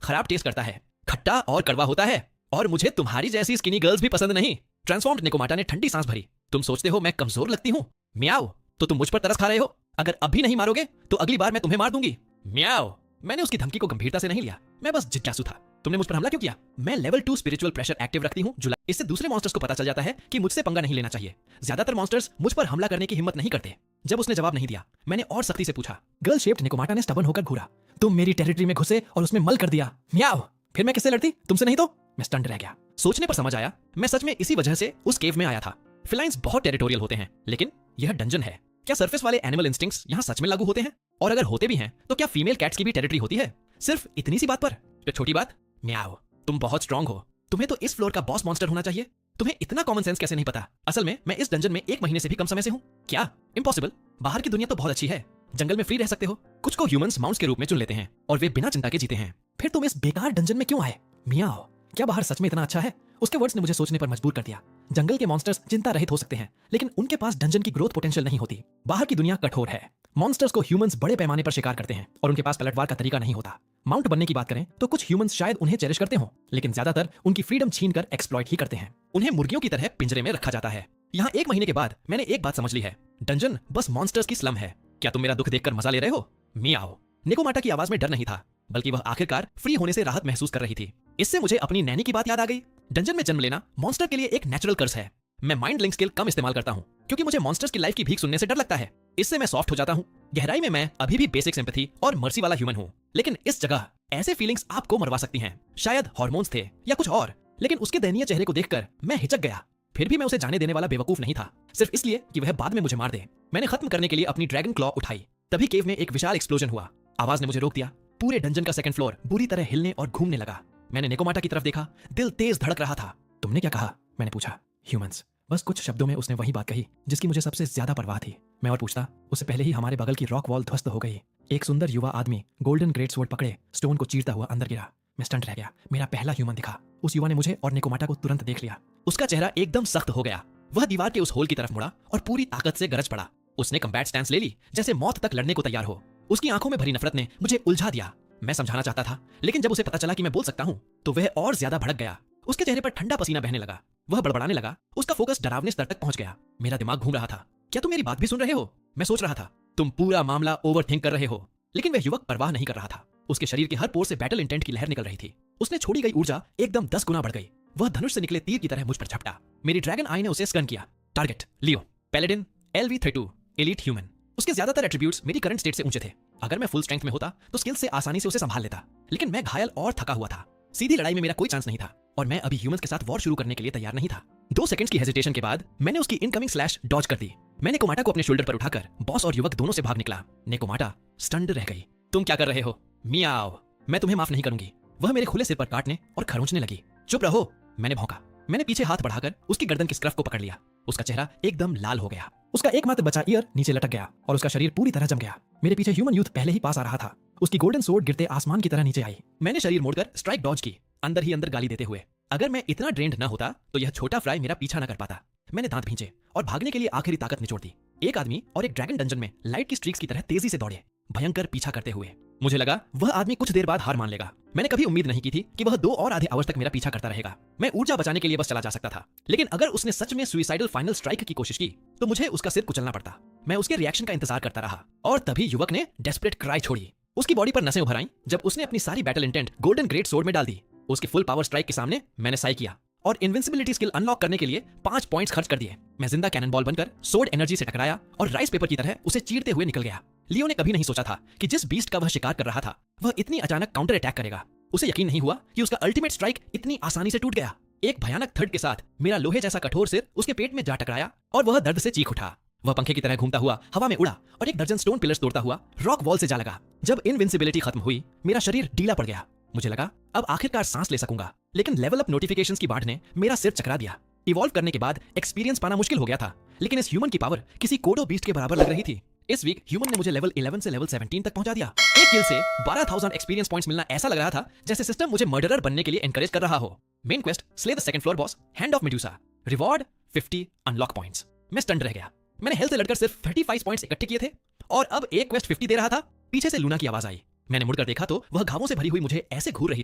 खराब टेस्ट करता है, खट्टा और कड़वा होता है, और मुझे तुम्हारी जैसी स्किनी गर्ल्स भी पसंद नहीं। ट्रांसफॉर्म्ड नेकोमाटा ने ठंडी सांस भरी। तुम सोचते हो मैं कमजोर लगती हूँ? मियाओ, तो तुम मुझ पर तरस खा रहे हो? अगर अभी नहीं मारोगे तो अगली बार मैं तुम्हें मार दूंगी। मियाओ। मैंने उसकी धमकी को गंभीरता से नहीं लिया, मैं बस जिज्ञासु था। तुमने मुझ पर हमला क्यों किया? मैं लेवल 2 स्पिरिचुअल प्रेशर एक्टिव रखती हूँ जुलाई। इससे दूसरे मॉन्स्टर्स को पता चल जाता है कि मुझसे पंगा नहीं लेना चाहिए। ज्यादातर मॉन्स्टर्स मुझ पर हमला करने की हिम्मत नहीं करते। जब उसने जवाब नहीं दिया, मैंने और सख्ती से पूछा। गर्ल शेप्ड नेकोमाटा ने स्टबर्न होकर घूरा। तुम मेरी टेरिटरी में घुसे और उसमें मल कर दिया। मियाओ। फिर मैं किससे लड़ती? तुमसे नहीं तो? मैं स्टंड रह गया। सोचने पर समझ आया, मैं सच में इसी वजह से उस केव में आया था। फिलाइंस बहुत टेरिटोरियल होते हैं, लेकिन यह डंजन है। क्या सरफेस वाले एनिमल इंस्टिंक्ट्स यहाँ सच में लागू होते हैं? और अगर होते भी हैं तो क्या फीमेल कैट्स की भी टेरिटरी होती है? सिर्फ इतनी सी बात पर? तो छोटी बात। म्याओ। तुम बहुत स्ट्रांग हो, तुम्हें तो इस फ्लोर का बॉस मॉन्स्टर होना चाहिए। तुम्हें इतना कॉमन सेंस कैसे नहीं पता? असल में मैं इस डंजन में 1 महीने से भी कम समय से हूँ। क्या इम्पॉसिबल? बाहर की दुनिया तो बहुत अच्छी है, जंगल में फ्री रह सकते हो। कुछ को ह्यूमंस माउंट्स के रूप में चुन लेते हैं और वे बिना चिंता के जीते हैं। फिर तुम इस बेकार डंजन में क्यों आए? मियाओ। क्या बाहर सच में इतना अच्छा है? उसके वर्ड्स ने मुझे सोचने पर मजबूर कर दिया। जंगल के मॉन्स्टर्स चिंता रहित हो सकते हैं, लेकिन उनके पास डंजन की ग्रोथ पोटेंशियल नहीं होती। बाहर की दुनिया कठोर है। मॉन्स्टर्स को ह्यूमंस बड़े पैमाने पर शिकार करते हैं और उनके पास पलटवार का तरीका नहीं होता। माउंट बनने की बात करें तो कुछ ह्यूमंस शायद उन्हें चेरिश करते हों, लेकिन ज्यादातर उनकी फ्रीडम छीनकर एक्सप्लॉइट ही करते हैं। उन्हें मुर्गियों की तरह पिंजरे में रखा जाता है। यहाँ 1 महीने के बाद मैंने एक बात समझ ली है, डंजन बस मॉन्स्टर्स की स्लम है। क्या तुम मेरा दुख देखकर मजा ले रहे हो? मियाओ। नेकोमाटा की आवाज में डर नहीं था, बल्कि वह आखिरकार फ्री होने से राहत महसूस कर रही थी। इससे मुझे अपनी नैनी की बात याद आ गई। डंजन में जन्म लेना मॉन्स्टर के लिए एक नेचुरल कर्स है। मैं माइंड लिंक स्किल कम इस्तेमाल करता हूँ क्योंकि मुझे मॉन्स्टर्स की लाइफ की भीख सुनने से डर लगता है। इससे मैं सॉफ्ट हो जाता हूँ। गहराई में मैं अभी भी बेसिक सिंपैथी और मर्सी वाला ह्यूमन हूँ, लेकिन इस जगह ऐसे फीलिंग्स आपको मरवा सकती हैं। शायद हार्मोन्स थे या कुछ और, लेकिन उसके दयनीय चेहरे को देखकर मैं हिचक गया। फिर भी मैं उसे जाने देने वाला बेवकूफ नहीं था, सिर्फ इसलिए कि वह बाद में मुझे मार दे। मैंने खत्म करने के लिए अपनी ड्रैगन क्लॉ उठाई। तभी केव में एक विशाल एक्सप्लोजन हुआ। आवाज ने मुझे रोक दिया। पूरे डंजन का 2nd फ्लोर बुरी तरह हिलने और घूमने लगा। मैंने नेकोमाटा की तरफ देखा, दिल तेज धड़क रहा था। तुमने क्या कहा? मैंने पूछा। ह्यूमंस। बस कुछ शब्दों में उसने वही बात कही जिसकी मुझे सबसे ज्यादा परवाह थी। मैं और पूछता, उससे पहले ही हमारे बगल की रॉक वॉल ध्वस्त हो गई। एक सुंदर युवा आदमी गोल्डन ग्रेट स्वॉर्ड पकड़े स्टोन को चीरता हुआ अंदर गिरा। मैं स्टंट रह गया। मेरा पहला ह्यूमन दिखा। उस युवा ने मुझे और नेकोमाटा को तुरंत देख लिया। उसका चेहरा एकदम सख्त हो गया। वह दीवार के उस होल की तरफ मुड़ा और पूरी ताकत से गरज पड़ा। उसने कम्बैट स्टैंस ले ली, जैसे मौत तक लड़ने को तैयार हो। उसकी आंखों में भरी नफरत ने मुझे उलझा दिया। मैं समझाना चाहता था, लेकिन जब उसे पता चला कि मैं बोल सकता हूँ तो वह और ज्यादा भड़क गया। उसके चेहरे पर ठंडा पसीना बहने लगा। वह बड़बड़ाने लगा। उसका फोकस डरावने स्तर तक पहुंच गया। मेरा दिमाग घूम रहा था। क्या तुम मेरी बात भी सुन रहे हो? मैं सोच रहा था, तुम पूरा मामला ओवरथिंक कर रहे हो। लेकिन वह युवक परवाह नहीं कर रहा था। उसके शरीर के हर पोर से बैटल इंटेंट की लहर निकल रही थी। उसने छोड़ी गई ऊर्जा एकदम 10 गुना बढ़ गई। वह धनुष से निकले तीर की तरह मुझ पर झपटा। मेरी ड्रैगन आई ने उसे स्कन किया। टारगेट लियो, पैलेडिन, LV32, एलीट ह्यूमन। उसके ज्यादातर एट्रीब्यूट्स मेरी करंट स्टेट से ऊंचे थे। अगर मैं फुल स्ट्रेंथ में होता तो स्किल से आसानी से उसे संभाल लेता, लेकिन मैं घायल और थका हुआ था। सीधी लड़ाई में मेरा कोई चांस नहीं था और मैं अभी ह्यूमंस के साथ वॉर शुरू करने के लिए तैयार नहीं था। 2 सेकंड्स की हेजिटेशन के बाद मैंने उसकी इनकमिंग स्लैश डॉज कर दी। मैंने नेकोमाटा को अपने शोल्डर पर उठाकर बॉस और युवक दोनों से भाग निकला। नेकोमाटा स्टंड रह गई। तुम क्या कर रहे हो? मियाओ। मैं तुम्हें माफ नहीं करूंगी। वह मेरे खुले सिर पर काटने और खरोंचने लगी। चुप रहो, मैंने भौंका। मैंने पीछे हाथ बढ़ाकर उसकी गर्दन की स्क्रफ को पकड़ लिया। उसका चेहरा एकदम लाल हो गया। उसका एकमात्र बचा ईयर नीचे लटक गया और उसका शरीर पूरी तरह जम गया। मेरे पीछे ह्यूमन यूथ पहले ही पास आ रहा था। उसकी गोल्डन सोर्ड गिरते आसमान की तरह नीचे आई। मैंने शरीर मोड़कर स्ट्राइक डॉज की, अंदर ही अंदर गाली देते हुए। अगर मैं इतना ड्रेन्ड न होता तो यह छोटा फ्राई मेरा पीछा न कर पाता। मैंने दांत भींचे और भागने के लिए आखिरी ताकत निचोड़ दी। एक आदमी और एक ड्रैगन डंजन में लाइट की स्ट्रीक्स की तरह तेजी से दौड़े, भयंकर पीछा करते हुए। मुझे लगा वह आदमी कुछ देर बाद हार मान लेगा। मैंने कभी उम्मीद नहीं की थी कि वह 2 और आधे आवर्स तक मेरा पीछा करता रहेगा। मैं ऊर्जा बचाने के लिए बस चला जा सकता था, लेकिन अगर उसने सच में सुइसाइडल फाइनल स्ट्राइक की कोशिश की तो मुझे उसका सिर कुचलना पड़ता। मैं उसके रिएक्शन का इंतजार करता रहा और तभी युवक ने डेस्परेट क्राई छोड़ी। उसकी बॉडी पर नसें उभर आईं जब उसने अपनी सारी battle intent golden great sword में डाल दी। उसकी फुल पावर स्ट्राइक के सामने मैंने साई किया और इनविंसिबिलिटी स्किल अनलॉक करने के लिए 5 पॉइंट्स खर्च कर दिए। मैं जिंदा कैनन बॉल बनकर सोर्ड एनर्जी से टकराया और राइस पेपर की तरह उसे चीरते हुए निकल गया। लियो ने कभी नहीं सोचा था कि जिस बीस्ट का वह शिकार कर रहा था वह इतनी अचानक काउंटर अटैक करेगा। उसे यकीन नहीं हुआ कि उसका अल्टीमेट स्ट्राइक इतनी आसानी से टूट गया। एक भयानक थर्ड के साथ मेरा लोहे जैसा कठोर सिर उसके पेट में जा टकराया और वह दर्द से चीख उठा। वह पंखे की तरह घूमता हुआ हवा में उड़ा और एक दर्जन स्टोन पिलर्स तोड़ता हुआ रॉक वॉल से जा लगा। जब इनविंसिबिलिटी खत्म हुई, मेरा शरीर ढीला पड़ गया। मुझे लगा अब आखिरकार सांस ले सकूंगा, लेकिन लेवल अप नोटिफिकेशंस की बाढ़ ने मेरा सिर चकरा दिया। इवॉल्व करने के बाद एक्सपीरियंस पाना मुश्किल हो गया था, लेकिन इस ह्यूमन की पावर किसी कोडो बीस्ट के बराबर लग रही थी। इस वीक ह्यूमन ने मुझे लेवल 11 से लेवल 17 तक पहुंचा दिया। एक किल से 12,000 एक्सपीरियंस पॉइंट्स मिलना ऐसा लग रहा था जैसे सिस्टम मुझे मर्डरर बनने के लिए एनकरेज कर रहा हो। Main quest, slay the second floor boss, hand of Medusa, reward 50 unlock points. मैं स्टंड रह गया। मैंने हेल्थ से लड़कर सिर्फ 35 पॉइंट्स इकट्ठे किए थे और अब एक क्वेस्ट 50 दे रहा था। पीछे से लूना की आवाज आई। मैंने मुड़कर देखा तो वह घावों से भरी हुई मुझे ऐसे घूर रही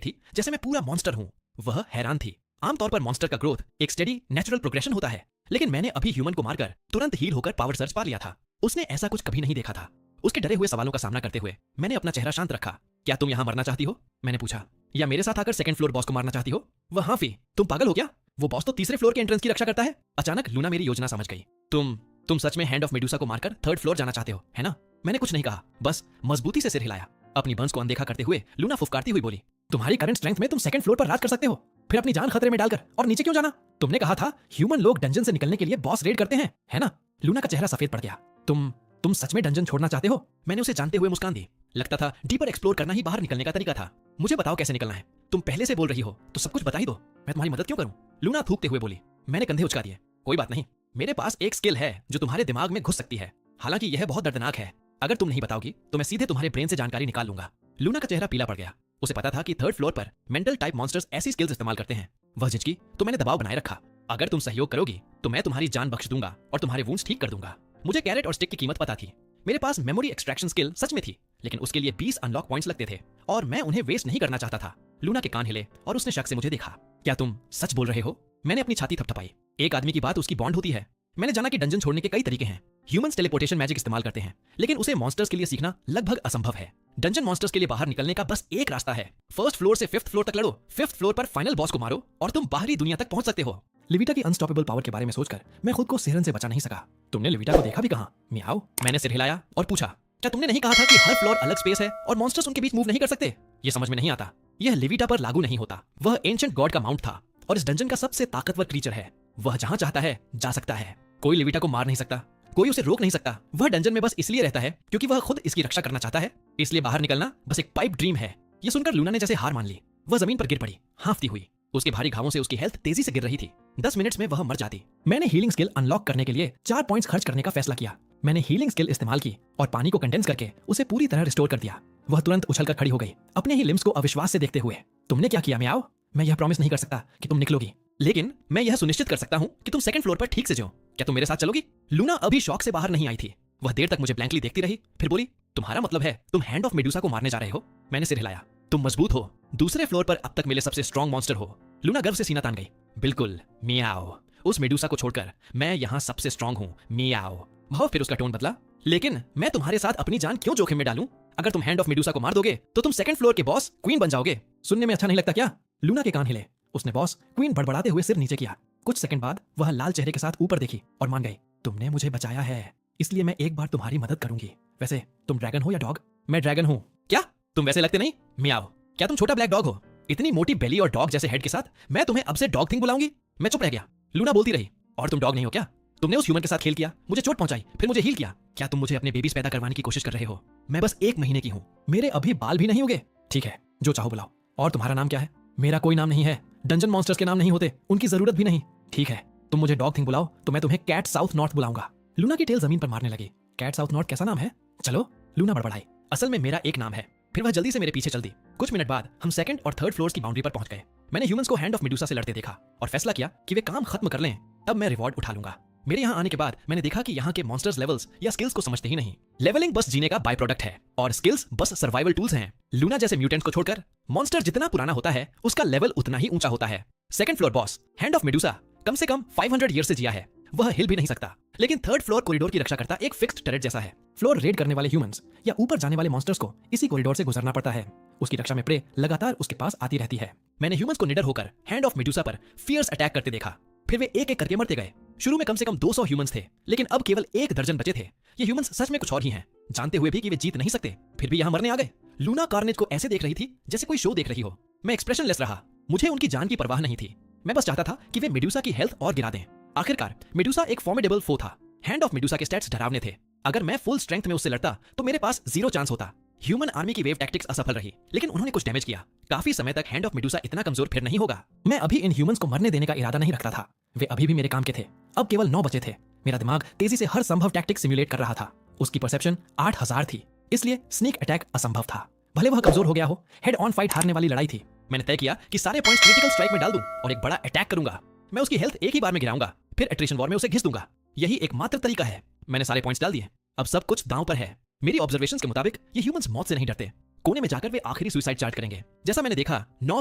थी जैसे मैं पूरा मॉन्स्टर हूं। वह हैरान थी। आमतौर पर मॉन्स्टर का ग्रोथ एक स्टेडी नेचुरल प्रोग्रेशन होता है, लेकिन मैंने अभी ह्यूमन को मारकर तुरंत हील होकर पावर सर्च पा लिया था। उसने ऐसा कुछ कभी नहीं देखा था। उसके डरे हुए सवालों का सामना करते हुए मैंने अपना चेहरा शांत रखा। क्या तुम यहाँ मरना चाहती हो? मैंने पूछा। या मेरे साथ आकर सेकंड फ्लोर बॉस को मारना चाहती हो? वह हाँ फी, तुम पागल हो क्या? वो बॉस तो तीसरे फ्लोर के एंट्रेंस की रक्षा करता है। अचानक लूना मेरी योजना समझ गई। तुम सच में हैंड ऑफ मेडुसा को मारकर थर्ड फ्लोर जाना चाहते हो, है ना? मैंने कुछ नहीं कहा, बस मजबूती से सिर हिलाया। अपनी बंस को अनदेखा करते हुए लूना फुफकारती हुई बोली, तुम्हारी करंट स्ट्रेंथ में तुम सेकंड फ्लोर पर राज कर सकते हो, फिर अपनी जान खतरे में डालकर और नीचे क्यों जाना? तुमने कहा था ह्यूमन लोग डंजन से निकलने के लिए बॉस रेड करते हैं, है ना? लूना का चेहरा सफेद पड़ गया। तुम सच में डंजन छोड़ना चाहते हो? मैंने उसे जानते हुए मुस्कान दी। लगता था डीपर एक्सप्लोर करना ही बाहर निकलने का तरीका था। मुझे बताओ कैसे निकलना है। तुम पहले से बोल रही हो तो सब कुछ बता ही दो, मैं तुम्हारी मदद क्यों करूं? लूना थूकते हुए बोली। मैंने कंधे उचका दिए। कोई बात नहीं, मेरे पास एक स्किल है जो तुम्हारे दिमाग में घुस सकती है। हालांकि यह बहुत दर्दनाक है। अगर तुम नहीं बताओगी तो मैं सीधे तुम्हारे ब्रेन से जानकारी निकाल लूंगा। लूना का चेहरा पीला पड़ गया। उसे पता था कि थर्ड फ्लोर पर मेंटल टाइप मॉन्स्टर्स ऐसी स्किल्स इस्तेमाल करते हैं। वह झिझकी तो मैंने दबाव बनाए रखा। अगर तुम सहयोग करोगी तो मैं तुम्हारी जान बख्श दूंगा और तुम्हारे वुंड्स ठीक कर दूंगा। मुझे कैरेट और स्टिक की कीमत पता थी। मेरे पास मेमोरी एक्सट्रैक्शन स्किल सच में थी, लेकिन उसके लिए 20 अनलॉक पॉइंट्स लगते थे और मैं उन्हें वेस्ट नहीं करना चाहता था। लूना के कान हिले और उसने शक से मुझे देखा। क्या तुम सच बोल रहे हो? मैंने अपनी छाती थपथपाई। एक आदमी की बात उसकी बॉन्ड होती है। मैंने जाना कि डंजन छोड़ने के कई तरीके हैं। ह्यूमंस टेलीपोर्टेशन मैजिक इस्तेमाल करते हैं, लेकिन उसे मॉन्स्टर्स के लिए सीखना लगभग असंभव है। डंजन मॉन्स्टर्स के लिए बाहर निकलने का बस एक रास्ता है। फर्स्ट फ्लोर से फिफ्थ फ्लोर तक लड़ो, फिफ्थ फ्लोर पर फाइनल बॉस को मारो और तुम बाहरी दुनिया तक पहुंच सकते हो। लिविटा की अनस्टॉपेबल पावर के बारे में सोचकर मैं खुद को सिहरन से बचा नहीं सका। तुमने लिविटा को देखा भी कहां? मियाओ। मैंने सिर हिलाया और पूछा, क्या तुमने नहीं कहा था कि हर फ्लोर अलग स्पेस है और मॉन्स्टर्स उनके बीच मूव नहीं कर सकते? ये समझ में नहीं आता। यह लिविटा पर लागू नहीं होता। वह एंशिएंट गॉड का माउंट था और इस डंजन का सबसे ताकतवर क्रीचर है। वह जहां चाहता है जा सकता है। कोई लिविटा को मार नहीं सकता, कोई उसे रोक नहीं सकता। वह डंजन में बस इसलिए रहता है क्योंकि वह खुद इसकी रक्षा करना चाहता है। इसलिए बाहर निकलना बस एक पाइप ड्रीम है। ये सुनकर लूना ने जैसे हार मान ली। वह जमीन पर गिर पड़ी, हांफती हुई। उसके भारी घावों से उसकी हेल्थ तेजी से गिर रही थी। 10 मिनट्स में वह मर जाती। मैंने हीलिंग स्किल अनलॉक करने के लिए 4 पॉइंट्स खर्च करने का फैसला किया। मैंने हीलिंग स्किल इस्तेमाल की और पानी को कंडेंस करके उसे पूरी तरह रिस्टोर कर दिया। वह तुरंत उछलकर खड़ी हो गई, अपने ही लिम्स को अविश्वास से देखते हुए। तुमने क्या किया मियाओ? मैं यह प्रॉमिस नहीं कर सकता कि तुम निकलोगी, लेकिन मैं यह सुनिश्चित कर सकता हूँ कि तुम सेकंड फ्लोर पर ठीक से जाओ। क्या तुम मेरे साथ चलोगी? लूना अभी शॉक से बाहर नहीं आई थी। वह देर तक मुझे ब्लैंकली देखती रही, फिर बोली, तुम्हारा मतलब है तुम हैंड ऑफ मेडुसा को मारने जा रहे हो? मैंने सिर हिलाया। तुम मजबूत हो, दूसरे फ्लोर पर अब तक मिले सबसे स्ट्रॉन्ग मॉन्स्टर हो। लूना गर्व से सीना तान गई। बिल्कुल मियाओ, उस मेडुसा को छोड़कर मैं यहाँ सबसे स्ट्रॉन्ग हूँ मियाओ। वह फिर उसका टोन बदला। लेकिन मैं तुम्हारे साथ अपनी जान क्यों जोखिम में डालूं? अगर तुम हैंड ऑफ मेडुसा को मार दोगे तो तुम सेकंड फ्लोर के बॉस क्वीन बन जाओगे। सुनने में अच्छा नहीं लगता क्या? लूना के कान हिले। उसने बॉस क्वीन बड़बड़ाते हुए सिर नीचे किया। कुछ सेकंड बाद वह लाल चेहरे के साथ ऊपर देखी और मान गई। तुमने मुझे बचाया है, इसलिए मैं एक बार तुम्हारी मदद करूंगी। वैसे तुम ड्रैगन हो या डॉग? मैं ड्रैगन हूँ। क्या? तुम वैसे लगते नहीं मियाओ। क्या तुम छोटा ब्लैक डॉग हो? इतनी मोटी बेली और डॉग जैसे हेड के साथ मैं तुम्हें अब से डॉग थिंग बुलाऊंगी? मैं चुप रह गया। लूना बोलती रही, और तुम डॉग नहीं हो क्या? तुमने उस ह्यूमन के साथ खेल किया, मुझे चोट पहुंचाई, फिर मुझे हील किया। क्या तुम मुझे अपने बेबीज पैदा करवाने की कोशिश कर रहे हो? मैं बस 1 महीने की हूँ, मेरे अभी बाल भी नहीं उगे। ठीक है, जो चाहो बुलाओ। और तुम्हारा नाम क्या है? मेरा कोई नाम नहीं है। डंजन मॉन्स्टर्स के नाम नहीं होते, उनकी जरूरत भी नहीं। ठीक है, तुम मुझे डॉग थिंग बुलाओ तो मैं तुम्हें कैट साउथ नॉर्थ बुलाऊंगा। लूना की टेल जमीन पर मारने लगी। कैट साउथ नॉर्थ कैसा नाम है? चलो, लूना बड़बड़ाई। असल में मेरा एक नाम है। फिर वह जल्दी से मेरे पीछे चल दी। कुछ मिनट बाद हम सेकंड और थर्ड फ्लोर्स की बाउंड्री पर पहुंच गए। मैंने ह्यूमंस को हैंड ऑफ मेडुसा से लड़ते देखा और फैसला किया कि वे काम खत्म कर लें, तब मैं रिवॉर्ड उठा लूंगा। मेरे यहाँ आने के बाद मैंने देखा कि यहाँ के मॉन्स्टर्स लेवल्स या स्किल्स को समझते ही नहीं। लेवलिंग बस जीने का बाय प्रोडक्ट है और स्किल्स बस सर्वाइवल टूल्स हैं। लूना जैसे म्यूटेंट को छोड़कर मॉन्स्टर जितना पुराना होता है उसका लेवल उतना ही ऊंचा होता है। Second floor boss hand of Medusa कम से कम 500 ईयर से जिया है। वह हिल भी नहीं सकता, लेकिन थर्ड फ्लोर कॉरिडोर की रक्षा करता एक फिक्स्ड टरेट जैसा है। फ्लोर रेड करने वाले ह्यूमंस या ऊपर जाने वाले मॉन्स्टर्स को इसी कॉरिडोर से गुजरना पड़ता है। उसकी रक्षा में प्रे लगातार उसके पास आती रहती है। मैंने ह्यूमंस को निडर होकर हैंड ऑफ मेडुसा पर फियर्स अटैक करते देखा। फिर वे एक एक करके मरते गए। शुरू में कम से कम 200 ह्यूमंस थे, लेकिन अब केवल 1 दर्जन बचे थे। ये ह्यूमंस सच में कुछ और ही हैं, जानते हुए भी कि वे जीत नहीं सकते, फिर भी यहाँ मरने आ गए। लूना कार्नेज को ऐसे देख रही थी जैसे कोई शो देख रही हो। मैं एक्सप्रेशनलेस रहा। मुझे उनकी जान की परवाह नहीं थी। मैं बस चाहता था कि वे मेडुसा की हेल्थ और गिरा दें। आखिरकार मेडुसा एक फॉर्मिडेबल फो था। हैंड ऑफ मेडुसा के स्टैट्स डरावने थे। अगर मैं फुल स्ट्रेंथ में उससे लड़ता तो मेरे पास 0 चांस होता। ह्यूमन आर्मी की वेव टैक्टिक्स असफल रही, लेकिन उन्होंने कुछ डैमेज किया। काफी समय तक हैंड ऑफ मेडुसा इतना कमजोर फिर नहीं होगा। मैं अभी इन ह्यूमंस को मरने देने का इरादा नहीं रखता था। वे अभी भी मेरे काम के थे। अब केवल 9 बचे थे। मेरा दिमाग तेजी से हर संभव टैक्टिक सिमुलेट कर रहा था। उसकी परसेप्शन 8000 थी, इसलिए स्नीक अटैक असंभव था। भले वह कमजोर हो गया हो, हेड ऑन फाइट हारने वाली लड़ाई थी। मैंने तय किया कि सारे पॉइंट्स क्रिटिकल स्ट्राइक में डाल दूं और एक बड़ा अटैक करूंगा। मैं उसकी हेल्थ एक ही बार में गिराऊंगा, फिर एट्रिशन वॉर में उसे घिस दूंगा। यही एकमात्र तरीका है। मैंने सारे पॉइंट्स डाल दिए। अब सब कुछ दांव पर है। मेरी ऑब्जर्वेशंस के मुताबिक ये ह्यूमंस मौत से नहीं डरते। कोने में जाकर वे आखिरी सुसाइड चार्ज करेंगे। जैसा मैंने देखा, 9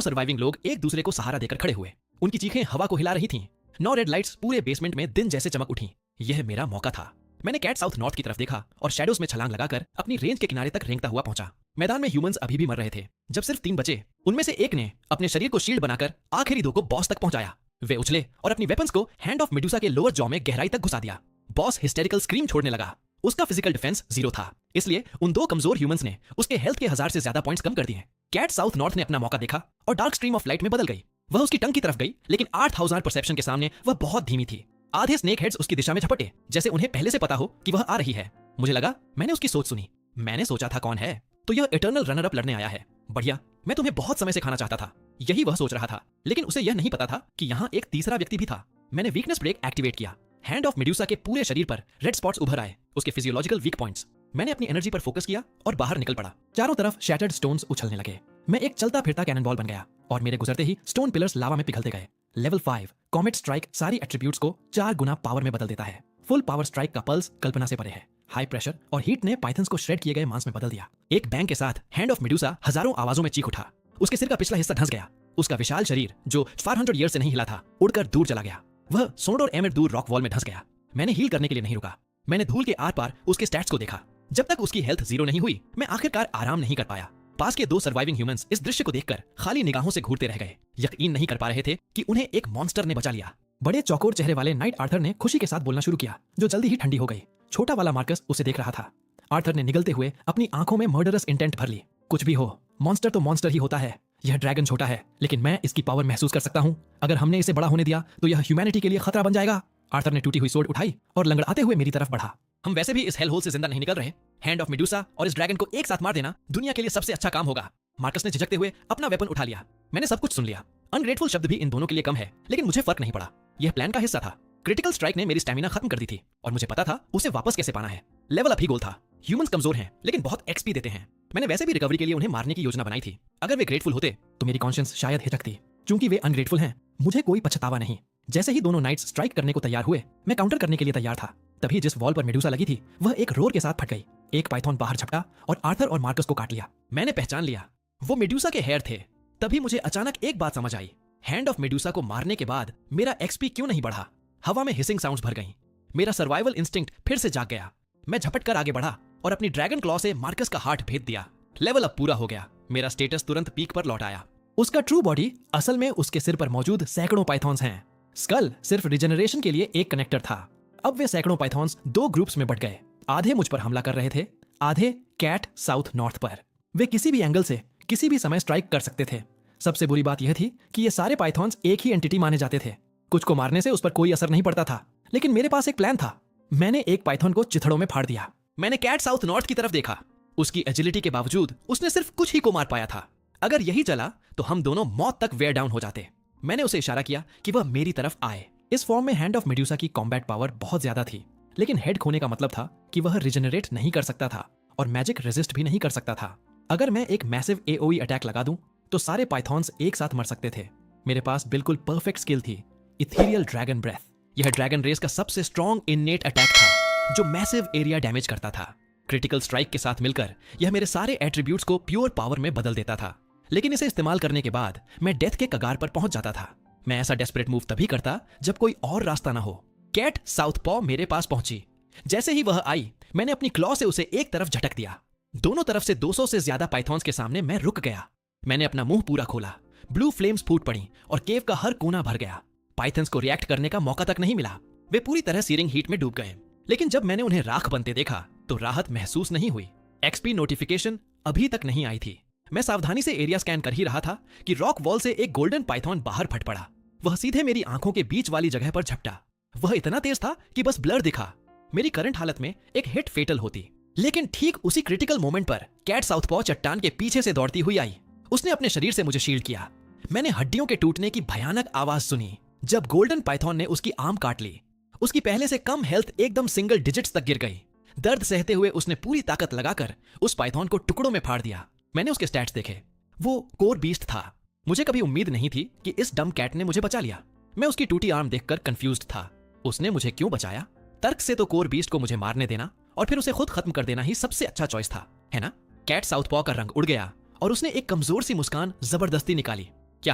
सर्वाइविंग लोग एक दूसरे को सहारा देकर खड़े हुए। उनकी चीखें हवा को हिला रही थीं। 9 रेड लाइट्स पूरे बेसमेंट में दिन जैसे चमक उठी। यह मेरा मौका था। मैंने कैट साउथ नॉर्थ की तरफ देखा और शैडोज में छलांग लगाकर अपनी रेंज के किनारे तक रेंगता हुआ पहुंचा। मैदान में ह्यूमंस अभी भी मर रहे थे। जब सिर्फ 3 बचे, उनमें से एक ने अपने शरीर को शील्ड बनाकर आखिरी 2 को बॉस तक पहुंचाया। वे उछले और अपनी वेपन्स को हैंड ऑफ मेडुसा के लोअर जॉ में गहराई तक घुसा दिया। बॉस हिस्टेरिकल स्क्रीम छोड़ने लगा। उसका फिजिकल डिफेंस 0 था, इसलिए उन 2 कमजोर ह्यूमंस ने उसके हेल्थ के 1000 से ज्यादा पॉइंट्स कम कर दिए। कैट साउथ नॉर्थ ने अपना मौका देखा और डार्क स्ट्रीम ऑफ लाइट में बदल गई। वह उसकी टंग की तरफ गई, लेकिन 8000 परसेप्शन के सामने वह बहुत धीमी थी। आधे स्नेक हेड्स उसकी दिशा में झपटे, जैसे उन्हें पहले से पता हो कि वह आ रही है। मुझे लगा मैंने उसकी सोच सुनी। मैंने सोचा था कौन है, तो यह इटर्नल रनर अप लड़ने आया है। बढ़िया, मैं तुम्हें बहुत समय से खाना चाहता था। यही वह सोच रहा था, लेकिन उसे यह नहीं पता था कि यहाँ एक तीसरा व्यक्ति भी था। मैंने वीकनेस ब्रेक एक्टिवेट किया। हैंड ऑफ मेडुसा के पूरे शरीर पर रेड स्पॉट्स उभर आए, उसके फिजियोलॉजिकल वीक पॉइंट्स। मैंने अपनी एनर्जी पर फोकस किया और बाहर निकल पड़ा। चारों तरफ शैटर्ड स्टोन्स उछलने लगे। मैं एक चलता फिरता कैनन बॉल बन गया और मेरे गुजरते ही स्टोन पिलर्स लावा में पिघलते गए। लेवल 5 कॉमेट स्ट्राइक सारी एट्रीब्यूट्स को 4 गुना पावर में बदल देता है। फुल पावर स्ट्राइक का पल्स कल्पना से परे है। हाई प्रेशर और हीट ने पाइथन्स को श्रेड किए गए मांस में बदल दिया। एक बैंग के साथ हैंड ऑफ मेडुसा हजारों आवाजों में चीख उठा। उसके सिर का पिछला हिस्सा धंस गया। उसका विशाल शरीर, जो 400 ईयर से नहीं हिला था, उड़कर दूर चला गया। वह सोंड और एमिर दूर रॉक वॉल में धंस गया। मैंने हील करने के लिए नहीं रुका। मैंने धूल के आर पार उसके स्टैट्स को देखा। जब तक उसकी हेल्थ 0 नहीं हुई, मैं आखिरकार आराम नहीं कर पाया। पास के 2 सर्वाइविंग ह्यूमंस इस दृश्य को देखकर खाली निगाहों से घूरते रह गए। यकीन नहीं कर पा रहे थे कि उन्हें एक मॉन्स्टर ने बचा लिया। बड़े चौकोर चेहरे वाले नाइट आर्थर ने खुशी के साथ बोलना शुरू किया, जो जल्दी ही ठंडी हो गई। छोटा वाला मार्कस उसे देख रहा था। आर्थर ने निगलते हुए अपनी आंखों में मर्डरस इंटेंट भर ली। कुछ भी हो, मॉन्स्टर तो मॉन्स्टर ही होता है। यह ड्रैगन छोटा है, लेकिन मैं इसकी पावर महसूस कर सकता हूँ। अगर हमने इसे बड़ा होने दिया तो यह ह्यूमैनिटी के लिए खतरा बन जाएगा। आर्थर ने टूटी हुई सोर्ड उठाई और लंगड़ाते हुए मेरी तरफ बढ़ा। हम वैसे भी इस हेल होल से जिंदा नहीं निकल रहे। हैंड ऑफ मेडुसा और इस ड्रैगन को एक साथ मार देना दुनिया के लिए सबसे अच्छा काम होगा। मार्कस ने झिझकते हुए अपना वेपन उठा लिया। मैंने सब कुछ सुन लिया। अनग्रेटफुल शब्द भी इन दोनों के लिए कम है, लेकिन मुझे फर्क नहीं पड़ा। यह प्लान का हिस्सा था। क्रिटिकल स्ट्राइक ने मेरी स्टैमिना खत्म कर दी थी और मुझे पता था उसे वापस कैसे पाना है। लेवल अप ही गोल था। ह्यूमंस कमजोर हैं, लेकिन बहुत एक्सपी देते हैं। मैंने वैसे भी रिकवरी के लिए उन्हें मारने की योजना बनाई थी। अगर वे ग्रेटफुल होते तो मेरी कॉन्शियंस शायद हिचकती। चूंकि वे अनग्रेटफुल हैं, मुझे कोई पछतावा नहीं। जैसे ही दोनों नाइट्स स्ट्राइक करने को तैयार हुए, मैं काउंटर करने के लिए तैयार था। तभी जिस वॉल पर मेडुसा लगी थी, वह एक रोर के साथ फट गई। एक पाइथन बाहर झपटा और आर्थर और मार्कस को काट लिया। मैंने पहचान लिया, वो मेडुसा के हेयर थे। तभी मुझे अचानक एक बात समझ आई। हैंड ऑफ मेडुसा को मारने के बाद मेरा एक्सपी क्यों नहीं बढ़ा? हवा में हिसिंग साउंड्स भर गईं। मेरा सर्वाइवल इंस्टिंक्ट फिर से जाग गया। मैं झपट कर आगे बढ़ा और अपनी ड्रैगन क्लॉ से मार्कस का हार्ट भेद दिया। लेवल अप पूरा हो गया। मेरा स्टेटस तुरंत पीक पर लौट आया। उसका ट्रू बॉडी असल में उसके सिर पर मौजूद सैकड़ों पाइथॉन्स हैं। स्कल सिर्फ रिजेनरेशन के लिए एक कनेक्टर था। अब वे सैकड़ों पाइथॉन्स 2 ग्रुप्स में बट गए। आधे मुझ पर हमला कर रहे थे, आधे कैट साउथ नॉर्थ पर। वे किसी भी एंगल से किसी भी समय स्ट्राइक कर सकते थे। सबसे बुरी बात यह थी कि ये सारे पाइथॉन्स एक ही एंटिटी माने जाते थे। कुछ को मारने से उस पर कोई असर नहीं पड़ता था, लेकिन मेरे पास एक प्लान था। मैंने एक पाइथॉन को चिथड़ों में फाड़ दिया। मैंने कैट साउथ नॉर्थ की तरफ देखा। उसकी एजिलिटी के बावजूद उसने सिर्फ कुछ ही को मार पाया था। अगर यही चला तो हम दोनों मौत तक वेयर डाउन हो जाते। मैंने उसे इशारा किया कि वह मेरी तरफ आए। इस फॉर्म में हैंड ऑफ मेडुसा की कॉम्बैट पावर बहुत ज्यादा थी, लेकिन हेड खोने का मतलब था कि वह रिजेनरेट नहीं कर सकता था और मैजिक रेजिस्ट भी नहीं कर सकता था। अगर मैं एक मैसिव एओई अटैक लगा दूं तो सारे पाइथॉन्स एक साथ मर सकते थे। मेरे पास बिल्कुल परफेक्ट स्किल थी, इथीरियल ड्रैगन ब्रेथ। यह ड्रैगन रेस का सबसे स्ट्रॉन्ग इननेट अटैक था, जो मैसिव एरिया डैमेज करता था। क्रिटिकल स्ट्राइक के साथ मिलकर यह मेरे सारे एट्रीब्यूट्स को प्योर पावर में बदल देता था, लेकिन इसे इस्तेमाल करने के बाद मैं डेथ के कगार पर पहुंच जाता था। मैं ऐसा डेस्परेट मूव तभी करता जब कोई और रास्ता ना हो। कैट साउथ पॉ मेरे पास पहुंची। जैसे ही वह आई, मैंने अपनी क्लॉ से उसे एक तरफ झटक दिया। दोनों तरफ से 200 से ज्यादा पाइथॉन्स के सामने मैं रुक गया। मैंने अपना मुंह पूरा खोला। ब्लू फ्लेम्स फूट पड़ी और केव का हर कोना भर गया। पाइथन्स को रिएक्ट करने का मौका तक नहीं मिला। वे पूरी तरह सीरिंग हीट में डूब गए। लेकिन जब मैंने उन्हें राख बनते देखा तो राहत महसूस नहीं हुई। एक्सपी नोटिफिकेशन अभी तक नहीं आई थी। मैं सावधानी से एरिया स्कैन कर ही रहा था कि रॉक वॉल से एक गोल्डन पाइथॉन बाहर फट पड़ा। वह सीधे मेरी आंखों के बीच वाली जगह पर झपटा। वह इतना तेज था कि बस ब्लर दिखा। मेरी करंट हालत में एक हिट फेटल होती। लेकिन ठीक उसी क्रिटिकल मोमेंट पर कैट साउथपॉ चट्टान के पीछे से दौड़ती हुई आई। उसने अपने शरीर से मुझे शील्ड किया। मैंने हड्डियों के टूटने की भयानक आवाज सुनी जब गोल्डन पाइथन ने उसकी आर्म काट ली। उसकी पहले से कम हेल्थ एकदम सिंगल डिजिट्स तक गिर गई। दर्द सहते हुए उसने पूरी ताकत लगाकर उस पाइथन को टुकड़ों में फाड़ दिया। मैंने उसके स्टैट्स देखे। वो कोर बीस्ट था। मुझे कभी उम्मीद नहीं थी कि इस डम कैट ने मुझे बचा लिया। मैं उसकी टूटी आर्म देखकर कंफ्यूज्ड था। उसने मुझे क्यों बचाया? तर्क से तो कोर बीस्ट को मुझे मारने देना और फिर उसे खुद खत्म कर देना ही सबसे अच्छा चॉइस था, है ना? कैट साउथपॉ का रंग उड़ गया और उसने एक कमजोर सी मुस्कान जबरदस्ती निकाली। क्या